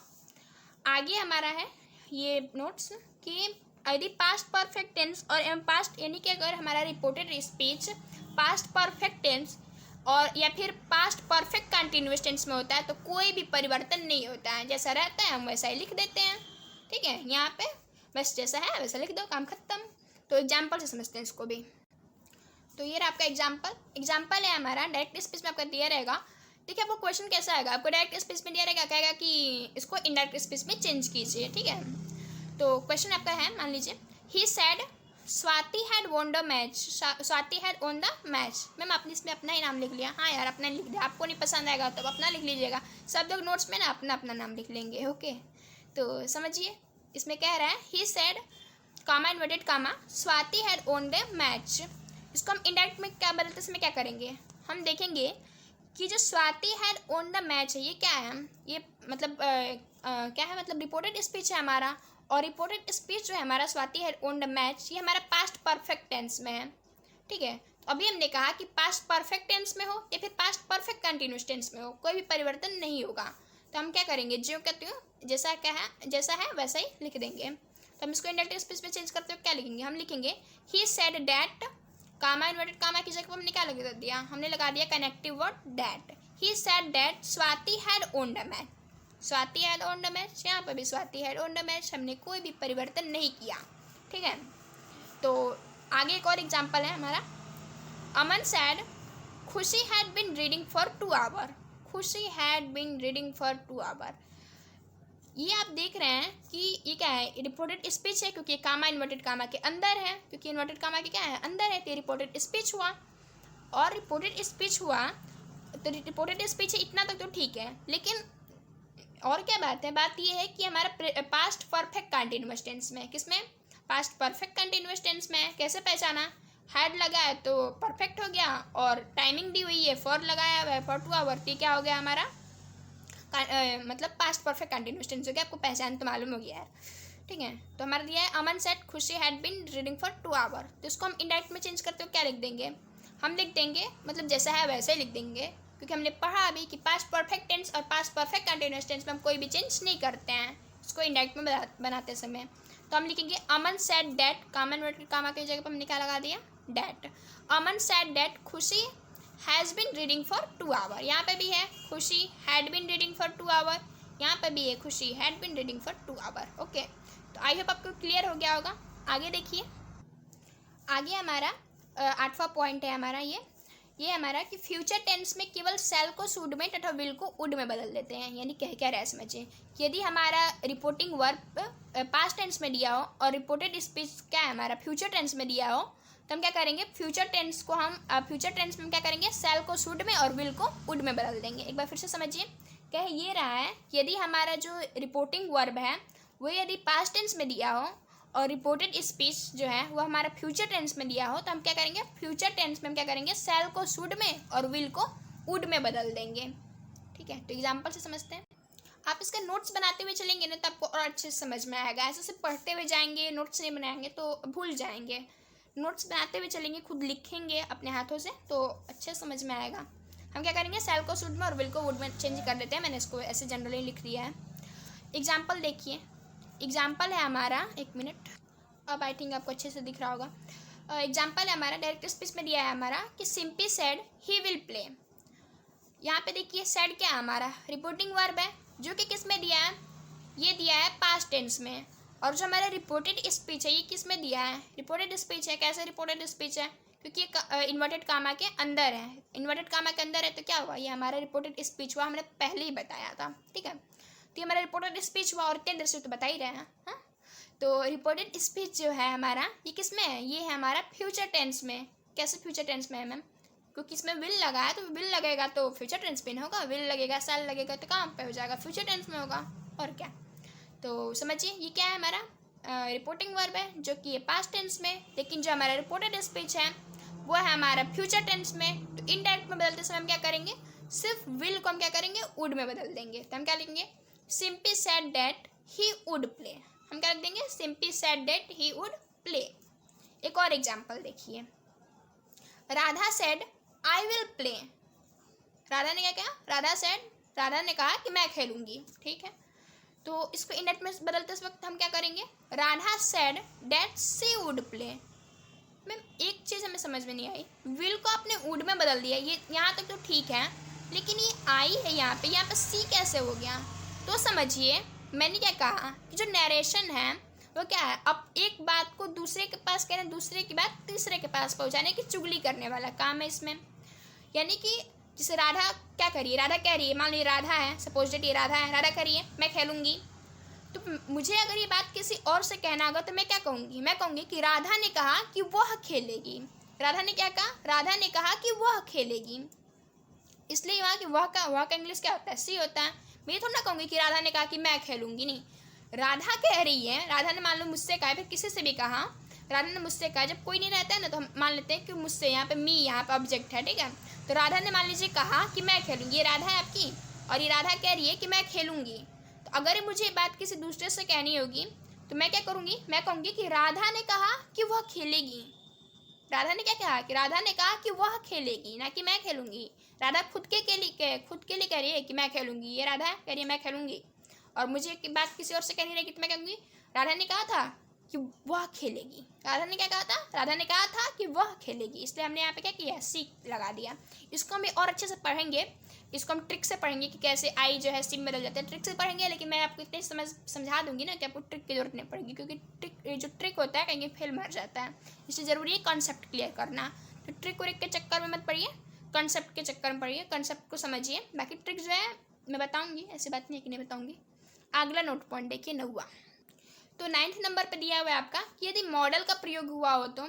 आगे हमारा है ये नोट्स कि यदि पास्ट परफेक्ट टेंस और पास्ट, यानी कि अगर हमारा reported speech past perfect tense और या फिर पास्ट परफेक्ट कंटिन्यूअस टेंस में होता है तो कोई भी परिवर्तन नहीं होता है, जैसा रहता है हम वैसा ही लिख देते हैं। ठीक है, यहाँ पे बस जैसा है वैसा लिख दो, काम खत्म। तो एग्जाम्पल से समझते हैं इसको भी। तो ये रहा आपका एग्जाम्पल है हमारा, डायरेक्ट स्पीच में आपका दिया रहेगा। देखिए आपको क्वेश्चन कैसा आएगा, आपको डायरेक्ट स्पीच में दिया रहेगा, कहेगा कि इसको इनडायरेक्ट स्पीच में चेंज कीजिए, ठीक है। तो क्वेश्चन आपका है, मान लीजिए he said Swati had won the match, Swati had won the match. Ma'am आपने इसमें अपना ही नाम लिख लिया। हाँ यार अपना लिख दिया, आपको नहीं पसंद आएगा तो अपना लिख लीजिएगा। सब लोग नोट्स में ना अपना अपना नाम लिख लेंगे, ओके। तो समझिए इसमें कह रहा है he said comma inverted comma Swati had won the match. इसको हम इनडायरेक्ट में क्या बदलते समय क्या करेंगे, हम देखेंगे कि जो Swati had own the match है ये क्या है, ये मतलब क्या है, मतलब रिपोर्टेड स्पीच है हमारा। और रिपोर्टेड स्पीच जो है हमारा Swati had own the match, ये हमारा पास्ट परफेक्ट टेंस में है, ठीक है। तो अभी हमने कहा कि पास्ट परफेक्ट टेंस में हो या फिर पास्ट परफेक्ट कंटिन्यूस टेंस में हो, कोई भी परिवर्तन नहीं होगा। तो हम क्या करेंगे, जो कहते हो जैसा क्या है, जैसा है वैसा ही लिख देंगे। तो हम इसको इंडायरेक्ट स्पीच में चेंज करते हो क्या लिखेंगे, हम लिखेंगे he said that, comma inverted comma की जगह हमने क्या लगा दिया, हमने लगा दिया connective word that. He said that Swati had owned a match, Swati had owned a match, यहाँ पर भी Swati had owned a match, हमने कोई भी परिवर्तन नहीं किया, ठीक है। तो आगे एक और एग्जांपल है हमारा, Aman said Khushi had been reading for 2 hour, Khushi had been reading for 2 hour. ये आप देख रहे हैं कि ये क्या है, रिपोर्टेड स्पीच है, क्योंकि कामा इन्वर्टेड कामा के अंदर है, क्योंकि इन्वर्टेड कामा के क्या है, अंदर है, तो रिपोर्टेड स्पीच हुआ। और रिपोर्टेड स्पीच हुआ तो रिपोर्टेड स्पीच है इतना तक तो ठीक है, लेकिन और क्या बात है, बात ये है कि हमारा पास्ट परफेक्ट कंटिन्यूअस टेंस में, किसमें, पास्ट परफेक्ट कंटिन्यूअस टेंस में। कैसे पहचाना, हैड लगा है तो परफेक्ट हो गया, और टाइमिंग दी हुई है फॉर लगाया हुआ है फॉर 2 आवर, तो क्या हो गया हमारा मतलब पास्ट परफेक्ट कंटिन्यूअस टेंस हो गया। आपको पहचान तो मालूम हो गया है, ठीक है। तो हमारा दिया है Aman said Khushi had been reading for 2 hour, तो इसको हम इंडायरेक्ट में चेंज करते हो क्या लिख देंगे, हम लिख देंगे मतलब जैसा है वैसे ही लिख देंगे, क्योंकि हमने पढ़ा अभी कि पास्ट परफेक्ट टेंस और पास्ट परफेक्ट कंटिन्यूअस टेंस में हम कोई भी चेंज नहीं करते हैं इसको इंडायरेक्ट में बनाते समय। तो हम लिखेंगे Aman said that, comma inverted comma की जगह पर हमने क्या लगा दिया, that. Aman said that Khushi has been reading for 2 hour, यहाँ पे भी है Khushi had been reading for 2 hour, यहाँ पे भी है Khushi had been reading for 2 hour, okay. तो आई होप आपको क्लियर हो गया होगा। आगे देखिए, आगे हमारा 8वां पॉइंट है हमारा ये हमारा कि फ्यूचर टेंस में केवल सेल को शुड में तथा विल को वुड में बदल देते हैं। यानी क्या रहा है समझिए, यदि हमारा रिपोर्टिंग वर्ब पास्ट टेंस में दिया हो और रिपोर्टेड स्पीच क्या है हमारा फ्यूचर टेंस में दिया हो, तो हम क्या करेंगे, फ्यूचर टेंस को हम फ्यूचर टेंस में हम क्या करेंगे, सेल को शुड में और विल को वुड में बदल देंगे। एक बार फिर से समझिए, कह ये रहा है यदि हमारा जो रिपोर्टिंग वर्ब है वो यदि पास्ट टेंस में दिया हो और रिपोर्टेड स्पीच जो है वो हमारा फ्यूचर टेंस में दिया हो, तो हम क्या करेंगे, फ्यूचर टेंस में हम क्या करेंगे, सेल को शुड में और विल को वुड में बदल देंगे, ठीक है। तो एग्जांपल से समझते हैं। आप इसका नोट्स बनाते हुए चलेंगे ना तो आपको और अच्छे से समझ में आएगा। ऐसे सिर्फ पढ़ते हुए जाएंगे, नोट्स नहीं बनाएंगे तो भूल जाएंगे। नोट्स बनाते हुए चलेंगे, खुद लिखेंगे अपने हाथों से तो अच्छे समझ में आएगा। हम क्या करेंगे, सेल को शुड में और विल को वुड में चेंज कर देते हैं। मैंने इसको ऐसे जनरली लिख दिया है। एग्जाम्पल देखिए, एग्जाम्पल है हमारा, 1 मिनट, अब आई थिंक आपको अच्छे से दिख रहा होगा। एग्जाम्पल है हमारा, डायरेक्ट स्पीच में दिया है हमारा कि Simpy said he will play. यहाँ पे देखिए सेड क्या है हमारा, रिपोर्टिंग वर्ब है, जो कि किस में दिया है, ये दिया है पास्ट टेंस में। और जो हमारा रिपोर्टेड स्पीच है ये किस में दिया है, रिपोर्टेड स्पीच है। कैसे रिपोर्टेड स्पीच है, क्योंकि ये इन्वर्टेड कामा के अंदर है, इन्वर्टेड कामा के अंदर है तो क्या हुआ, ये हमारा रिपोर्टेड स्पीच हुआ, हमने पहले ही बताया था, ठीक है। तो ये हमारा रिपोर्टेड स्पीच हुआ और इतने देर से तो बता ही रहे हैं, हाँ। तो रिपोर्टेड स्पीच जो है हमारा ये किस में है, ये है हमारा फ्यूचर टेंस में। कैसे फ्यूचर टेंस में है मैम, क्योंकि इसमें विल लगा है तो विल लगेगा तो फ्यूचर टेंस में होगा, विल लगेगा सेल लगेगा तो कहाँ पे हो जाएगा, फ्यूचर टेंस में होगा, और क्या। तो समझिए ये क्या है हमारा रिपोर्टिंग वर्ब है, जो कि ये पास्ट टेंस में, लेकिन जो हमारा रिपोर्टेड स्पीच है वो है हमारा फ्यूचर टेंस में। तो इनडायरेक्ट में बदलते समय हम क्या करेंगे, सिर्फ विल को हम क्या करेंगे, वुड में बदल देंगे। तो हम क्या लिखेंगे, simply said that he would play, हम क्या लिख देंगे, simply said that he would play. एक और एग्जाम्पल देखिए, Radha said I will play. Radha ने क्या कहा, राधा ने कहा कि मैं खेलूंगी, ठीक है। तो इसको इंडायरेक्ट में बदलते वक्त हम क्या करेंगे, Radha said that she would play. Ma'am एक चीज़ हमें समझ में नहीं आई, विल को आपने वुड में बदल दिया, ये यहाँ तक तो ठीक है, लेकिन ये आई है यहाँ पे सी कैसे हो गया। तो समझिए मैंने क्या कहा कि जो नरेशन है वो क्या है, अब एक बात को दूसरे के पास कहना, दूसरे की बात तीसरे के पास पहुंचाने की चुगली करने वाला काम है इसमें। यानी कि जैसे राधा क्या करिए, राधा कह रही है, मान लीजिए राधा है, सपोज डेट ये राधा है, राधा करिए मैं खेलूंगी, तो मुझे अगर ये बात किसी और से कहना होगा तो मैं क्या कहूँगी, मैं कहूँगी कि राधा ने कहा कि वह खेलेगी। राधा ने क्या कहा, राधा ने कहा कि वह खेलेगी। इसलिए वहाँ की वह का इंग्लिश क्या होता है, सी होता है। मैं ये थोड़ा ना कहूँगी कि राधा ने कहा कि मैं खेलूंगी, नहीं, राधा कह रही है, राधा ने मान लो मुझसे कहा, फिर किसी से भी कहा, राधा ने मुझसे कहा, जब कोई नहीं रहता है ना तो हम मान लेते हैं कि मुझसे, यहाँ पे मी यहाँ पे ऑब्जेक्ट है, ठीक है। तो राधा ने मान लीजिए कहा कि मैं खेलूंगी, ये राधा है आपकी, और ये राधा कह रही है कि मैं खेलूंगी। तो अगर मुझे बात किसी दूसरे से कहनी होगी तो मैं क्या करूँगी, मैं कहूँगी कि राधा ने कहा कि वह खेलेगी। राधा ने क्या कहा, कि राधा ने कहा कि वह खेलेगी, ना कि मैं खेलूंगी। राधा खुद के लिए कह रही है कि मैं खेलूंगी, ये राधा कह रही है मैं खेलूंगी, और मुझे बात किसी और से कहनी रहेगी तो मैं कहूँगी राधा ने कहा था कि वह खेलेगी। राधा ने क्या कहा था, राधा ने कहा था कि वह खेलेगी, इसलिए हमने यहाँ पे क्या किया, सी लगा दिया। इसको हम और अच्छे से पढ़ेंगे, इसको हम ट्रिक से पढ़ेंगे कि कैसे आई जो है सी में बदल जाता है, ट्रिक से पढ़ेंगे। लेकिन मैं आपको इतने समझा दूंगी ना कि आपको ट्रिक की जरूरत नहीं पड़ेगी, क्योंकि जो ट्रिक होता है कहीं फेल मार जाता है, इसलिए ज़रूरी है कॉन्सेप्ट क्लियर करना। तो ट्रिक और के चक्कर में मत पढ़िए, कॉन्सेप्ट के चक्कर में पढ़िए, कॉन्सेप्ट को समझिए। बाकी ट्रिक जो है मैं बताऊँगी, ऐसी बात नहीं है कि नहीं बताऊँगी। अगला नोट पॉइंट देखिए 9वां, तो 9th नंबर पर दिया हुआ है आपका कि यदि मॉडल का प्रयोग हुआ हो तो,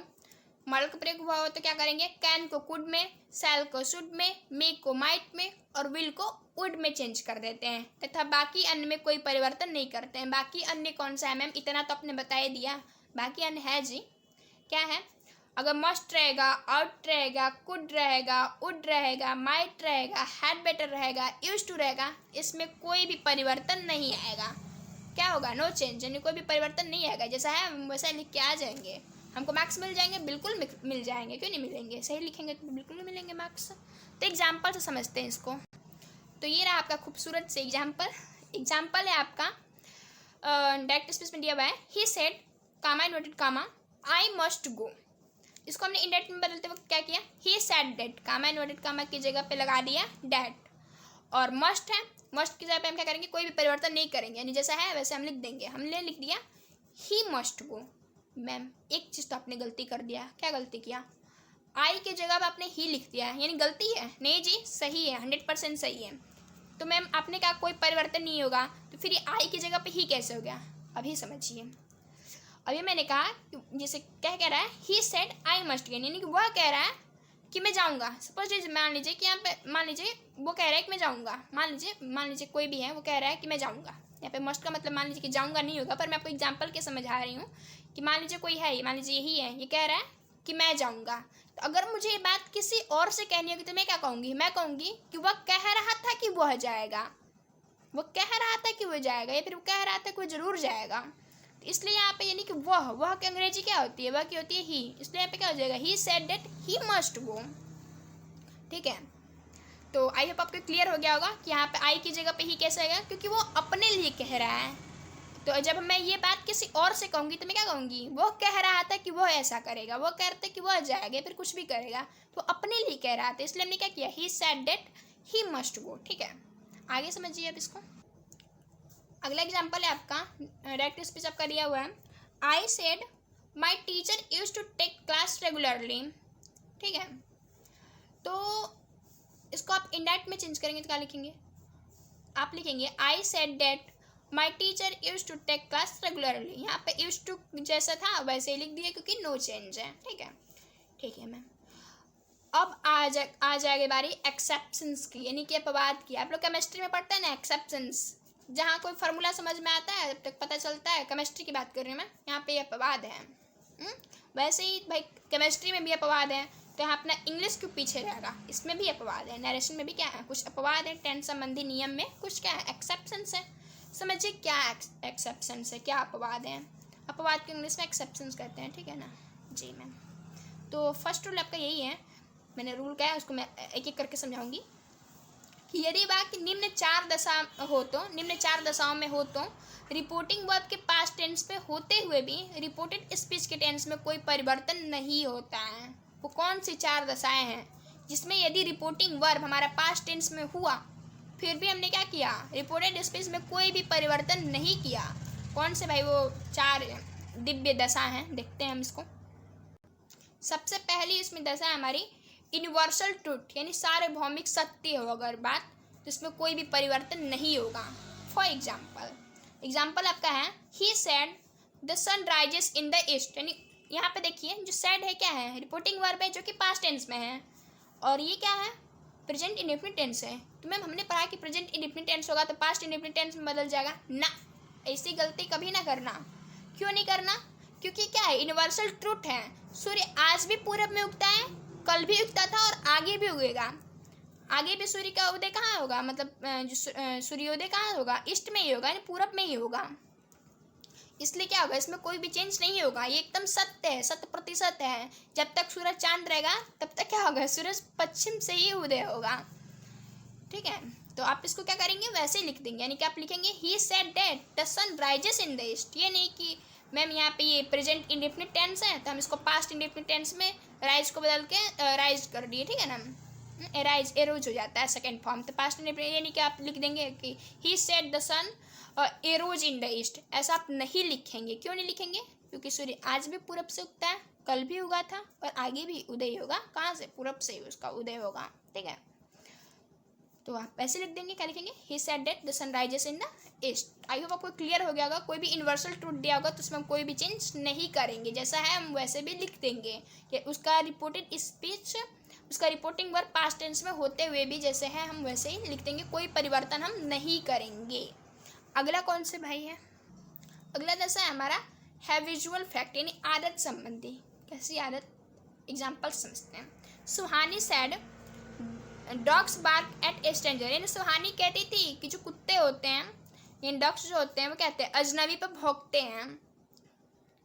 मॉडल का प्रयोग हुआ हो तो क्या करेंगे, कैन को कुड में, सेल को शुड में, मेक को माइट में, और विल को वुड में चेंज कर देते हैं तथा बाकी अन्य में कोई परिवर्तन नहीं करते हैं। बाकी अन्य कौन सा है मैम, इतना तो आपने बता ही दिया, बाकी अन्य है जी, क्या है, अगर मस्ट रहेगा, आउट रहेगा, कुड रहेगा, वुड रहेगा, माइट रहेगा, हैड बेटर रहेगा, यूज टू रहेगा, इसमें कोई भी परिवर्तन नहीं आएगा। क्या होगा, नो चेंज, यानी कोई भी परिवर्तन नहीं आएगा, जैसा है वैसा लिख के आ जाएंगे। हमको मार्क्स मिल जाएंगे, बिल्कुल मिल जाएंगे, क्यों नहीं मिलेंगे, सही लिखेंगे तो बिल्कुल मिलेंगे मार्क्स। तो एग्जाम्पल से समझते हैं इसको। तो ये रहा आपका खूबसूरत से एग्जाम्पल है आपका डायरेक्ट स्पीच में दिया हुआ है, he said comma inverted comma I must go. इसको हमने इंडायरेक्ट में बदलते वक्त क्या किया, he said that, comma inverted comma की जगह पे लगा दिया डैट, और मस्ट है, मस्ट की जगह पे हम क्या करेंगे, कोई भी परिवर्तन नहीं करेंगे, यानी जैसा है वैसे हम लिख देंगे। हमने लिख दिया ही मस्ट गो। मैम एक चीज़ तो आपने गलती कर दिया, क्या गलती किया, आई की जगह पे आपने ही लिख दिया, यानी गलती है, नहीं जी सही है, 100% सही है। तो मैम आपने कहा कोई परिवर्तन नहीं होगा, तो फिर ये आई की जगह पे ही कैसे हो गया, अभी समझिए। अभी मैंने कहा जैसे क्या कह रहा है, ही सेड आई मस्ट गो, यानी कि वह कह रहा है कि मैं जाऊँगा। सपोज मान लीजिए कि यहाँ पे मान लीजिए वो कह रहा है कि मैं जाऊँगा, मान लीजिए कोई भी है वो कह रहा है कि मैं जाऊँगा। यहाँ पे मस्ट का मतलब मान लीजिए कि जाऊँगा नहीं होगा, पर मैं आपको एग्जांपल के समझा रही हूँ कि मान लीजिए कोई है, मान लीजिए यही है, ये कह रहा है कि मैं जाऊँगा। तो अगर मुझे ये बात किसी और से कहनी होगी तो मैं क्या कहूँगी, मैं कहूँगी कि वह कह रहा था कि वह जाएगा, वो कह रहा था कि वह जाएगा, या फिर वो कह रहा था कि वह जरूर जाएगा। तो इसलिए यहाँ पे यानी कि वह की अंग्रेजी क्या होती है, वह की होती है ही, इसलिए यहाँ पे क्या हो जाएगा, ही said that he must go. ठीक है, तो आई होप आपको क्लियर हो गया होगा कि यहाँ पे आई की जगह पे ही कैसे आएगा, क्योंकि वो अपने लिए कह रहा है। तो जब मैं ये बात किसी और से कहूँगी तो मैं क्या कहूँगी, वो कह रहा था कि वो ऐसा करेगा, वो कह रहा था कि वह जाएगा, फिर कुछ भी करेगा, तो अपने लिए कह रहा था, इसलिए हमने क्या किया, he said that he must go. ठीक है, आगे समझिए अब इसको। अगला एग्जाम्पल है आपका डायरेक्ट स्पीच आपका दिया हुआ है, I said my teacher use to take class regularly. ठीक है, तो इसको आप इनडायरेक्ट में चेंज करेंगे तो क्या लिखेंगे, आप लिखेंगे I said that my teacher use to take class regularly. यहाँ पे यूज टू जैसा था वैसे ही लिख दिया क्योंकि नो चेंज है। ठीक है मैम। अब आ जाएगी बारी एक्सेप्शंस की, यानी कि अपवाद की। आप लोग केमिस्ट्री में पढ़ते हैं ना एक्सेप्शंस, जहाँ कोई फार्मूला समझ में आता है जब तक पता चलता है, केमिस्ट्री की बात कर रही हूँ मैं, यहाँ पे अपवाद है। वैसे ही भाई केमिस्ट्री में भी अपवाद है, तो यहाँ अपना इंग्लिश क्यों पीछे रहेगा, इसमें भी अपवाद है। नरेशन में भी क्या है, कुछ अपवाद है, टेंस संबंधी नियम में कुछ क्या है, एक्सेप्शंस है। समझिए क्या एक्सेप्शंस है, क्या अपवाद है। अपवाद को इंग्लिश में एक्सेप्शंस कहते हैं। ठीक है ना जी मैम। तो फर्स्ट रूल आपका यही है, मैंने रूल क्या है उसको मैं एक एक करके समझाऊंगी कि यदि वाक्य निम्न चार दशाओं में हो तो रिपोर्टिंग वर्ब के पास्ट टेंस पे होते हुए भी रिपोर्टेड स्पीच के टेंस में कोई परिवर्तन नहीं होता है। वो कौन सी चार दशाएं हैं जिसमें यदि रिपोर्टिंग वर्ब हमारा पास्ट टेंस में हुआ फिर भी हमने क्या किया, रिपोर्टेड स्पीच में कोई भी परिवर्तन नहीं किया। कौन से भाई वो चार दिव्य दशा हैं, देखते हैं हम इसको। सबसे पहली इसमें दशा है हमारी यूनिवर्सल ट्रूथ, यानी सार्वभौमिक सत्य हो अगर बात तो इसमें कोई भी परिवर्तन नहीं होगा। फॉर एग्जाम्पल आपका है he said the sun rises in the east, यानी यहाँ पे देखिए जो सेड है क्या है, रिपोर्टिंग वर्ब है जो कि पास्ट टेंस में है, और ये क्या है, प्रेजेंट इंडेफिनिट टेंस है। तो मैम हमने पढ़ा कि प्रेजेंट इंडेफिनिट टेंस होगा तो पास्ट इंडेफिनिट टेंस में बदल जाएगा ना, ऐसी गलती कभी ना करना। क्यों नहीं करना, क्योंकि क्या है, यूनिवर्सल ट्रूथ है, सूर्य आज भी पूरब में उगता है, कल भी उगता था और आगे भी उगेगा। आगे भी सूर्य का उदय कहाँ होगा, मतलब जो सूर्योदय कहाँ होगा, ईस्ट में ही होगा, यानी पूरब में ही होगा। इसलिए क्या होगा, इसमें कोई भी चेंज नहीं होगा, ये एकदम सत्य है, 100% है। जब तक सूरज चांद रहेगा तब तक क्या होगा, सूरज पश्चिम से ही उदय होगा। ठीक है, तो आप इसको क्या करेंगे, वैसे ही लिख देंगे, यानी कि आप लिखेंगे he said that the sun rises in the east. ये नहीं कि मैम यहाँ पे ये प्रेजेंट इंडेफिनिट टेंस है तो हम इसको पास्ट इंडेफिनिट टेंस में राइज को बदल के राइज कर दिए, ठीक है ना, राइज एरोज हो जाता है सेकेंड फॉर्म। तो पास्ट इंडेफिनिट यानी कि आप लिख देंगे कि he said the sun arose in the east, ऐसा आप नहीं लिखेंगे। क्यों नहीं लिखेंगे, क्योंकि सूर्य आज भी पूरब से उगता है, कल भी उगा था और आगे भी उदय होगा। कहाँ से, पूरब से ही उसका उदय होगा। ठीक है, तो आप ऐसे लिख देंगे, क्या लिखेंगे, he said that the sun rises in the east. I hope आपको क्लियर हो गया होगा। कोई भी यूनिवर्सल ट्रूथ दिया होगा तो उसमें हम कोई भी चेंज नहीं करेंगे, जैसा है हम वैसे भी लिख देंगे कि उसका रिपोर्टेड स्पीच, उसका रिपोर्टिंग वर्ब पास्ट टेंस में होते हुए भी जैसे है हम वैसे ही लिख देंगे, कोई परिवर्तन हम नहीं करेंगे। अगला कौन से भाई है, अगला दशा है हमारा हैबिचुअल फैक्ट, यानी आदत संबंधी। कैसी आदत, एग्जाम्पल समझते हैं। Suhani said dogs bark at a stranger, यानी सुहानी कहती थी कि जो कुत्ते होते हैं, यानी डॉग्स जो होते हैं वो कहते हैं अजनबी पर भौंकते हैं।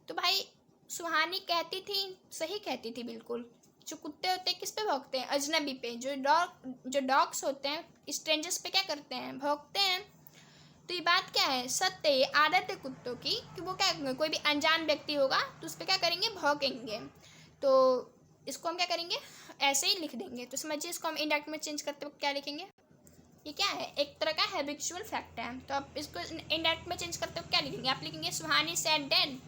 तो भाई सुहानी कहती थी, सही कहती थी बिल्कुल, जो कुत्ते होते हैं किस पे भौंकते हैं, अजनबी पे। जो डॉग्स होते हैं स्ट्रेंजर्स पे क्या करते हैं, भौंकते हैं। तो ये बात क्या है, सत्य है, आदत है कुत्तों की कि वो क्या करेंगे, कोई भी अनजान व्यक्ति होगा तो उस पर क्या करेंगे, भौंकेंगे। तो इसको हम क्या करेंगे, ऐसे ही लिख देंगे। तो समझिए इसको हम इंडायरेक्ट में चेंज करते वक्त क्या लिखेंगे, ये क्या है, एक तरह का हैबिचुअल फैक्ट है। तो आप इसको इंडायरेक्ट में चेंज करते वक्त क्या लिखेंगे, आप लिखेंगे Suhani said that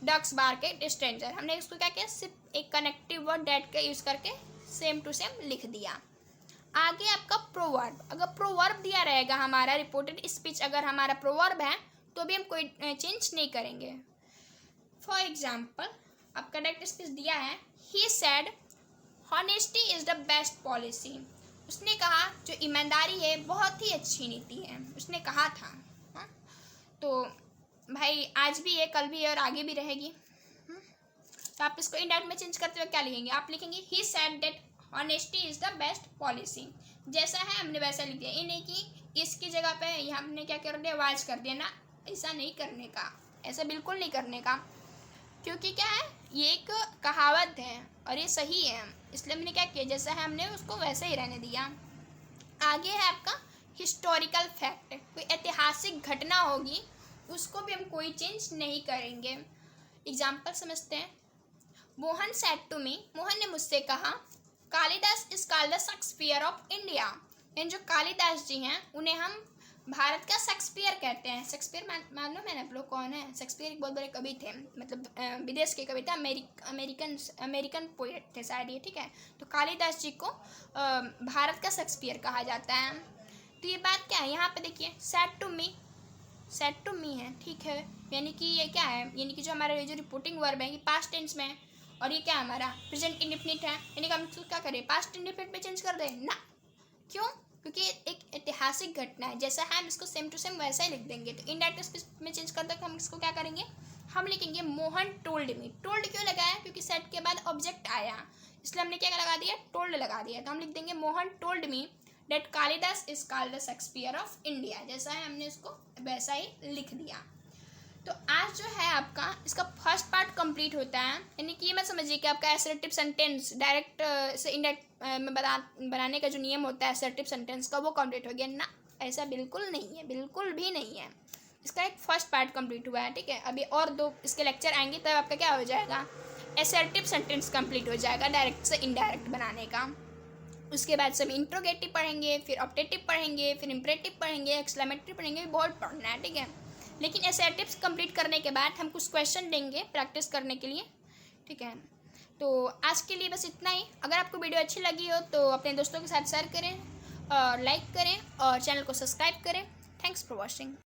dogs bark at stranger. हमने इसको क्या किया, सिर्फ एक कनेक्टिव वर्ड डैट का यूज़ करके सेम टू सेम लिख दिया। आगे आपका प्रोवर्ब, अगर प्रोवर्ब दिया रहेगा हमारा रिपोर्टेड स्पीच, अगर हमारा प्रोवर्ब है तो भी हम कोई चेंज नहीं करेंगे। फॉर एग्जाम्पल आपका डायरेक्ट स्पीच दिया है, he said honesty is the best policy, उसने कहा जो ईमानदारी है बहुत ही अच्छी नीति है, उसने कहा था। हाँ? तो भाई आज भी है, कल भी है और आगे भी रहेगी। तो आप इसको इंडायरेक्ट में चेंज करते हुए क्या लिखेंगे, आप लिखेंगे he said that honesty is the best policy. जैसा है हमने वैसा लिख दिया, ये नहीं कि इसकी जगह पे यहाँ हमने क्या कर दिया, आवाज़ कर दिया ना, ऐसा नहीं करने का, ऐसा बिल्कुल नहीं करने का। क्योंकि क्या है, ये एक कहावत है और ये सही है, इसलिए हमने क्या किया, जैसा है हमने उसको वैसे ही रहने दिया। आगे है आपका हिस्टोरिकल फैक्ट, कोई ऐतिहासिक घटना होगी उसको भी हम कोई चेंज नहीं करेंगे। एग्जाम्पल समझते हैं। Mohan said to me, Mohan ने मुझसे कहा, Kalidas is called the Shakespeare of India, यानी जो कालिदास जी हैं उन्हें हम भारत का शेक्सपियर कहते हैं। शेक्सपियर मालूम है ना आप लोग कौन है, शेक्सपियर एक बहुत बड़े कवि थे, मतलब विदेश के कवि थे, अमेरिकन पोएट थे शायद ये, ठीक है। तो कालिदास जी को भारत का शेक्सपियर कहा जाता है। तो ये बात क्या है, यहाँ पे देखिए सेड टू मी है, ठीक है, यानी कि ये क्या है, यानी कि जो हमारा जो रिपोर्टिंग वर्ब है ये पास्ट टेंस में है और ये क्या है हमारा प्रेजेंट इंडेफिनिट है, यानी कि हम इसको क्या करें, पास्ट इंडेफिनिट में चेंज कर दें ना। क्यों, क्योंकि एक ऐतिहासिक घटना है, जैसा है हम इसको सेम टू सेम वैसा ही लिख देंगे। तो इनडायरेक्ट स्पीच में चेंज कर दो, हम इसको क्या करेंगे, हम लिखेंगे मोहन टोल्ड मी। टोल्ड क्यों लगाया, क्योंकि सेट के बाद ऑब्जेक्ट आया, इसलिए हमने क्या लगा दिया, टोल्ड लगा दिया। तो हम लिख देंगे Mohan told me that Kalidas is called the Shakespeare of India, जैसा है हमने इसको वैसा ही लिख दिया। तो आज जो है आपका इसका फर्स्ट पार्ट कंप्लीट होता है, यानी कि ये मत समझिए कि आपका असर्टिव सेंटेंस डायरेक्ट से इनडायरेक्ट में बनाने का जो नियम होता है असर्टिव सेंटेंस का वो कंप्लीट हो गया ना, ऐसा बिल्कुल नहीं है, बिल्कुल भी नहीं है। इसका एक फर्स्ट पार्ट कंप्लीट हुआ है, ठीक है। अभी और 2 इसके लेक्चर आएंगे तब आपका क्या हो जाएगा, असर्टिव सेंटेंस कंप्लीट हो जाएगा डायरेक्ट से इनडायरेक्ट बनाने का। उसके बाद से हम इंट्रोगेटिव पढ़ेंगे, फिर ऑप्टेटिव पढ़ेंगे, फिर इम्परेटिव पढ़ेंगे, एक्सक्लेमेटरी पढ़ेंगे, बहुत पढ़ना है, ठीक है। लेकिन ऐसे टिप्स कंप्लीट करने के बाद हम कुछ क्वेश्चन देंगे प्रैक्टिस करने के लिए, ठीक है। तो आज के लिए बस इतना ही। अगर आपको वीडियो अच्छी लगी हो तो अपने दोस्तों के साथ शेयर करें और लाइक करें और चैनल को सब्सक्राइब करें। Thanks for watching.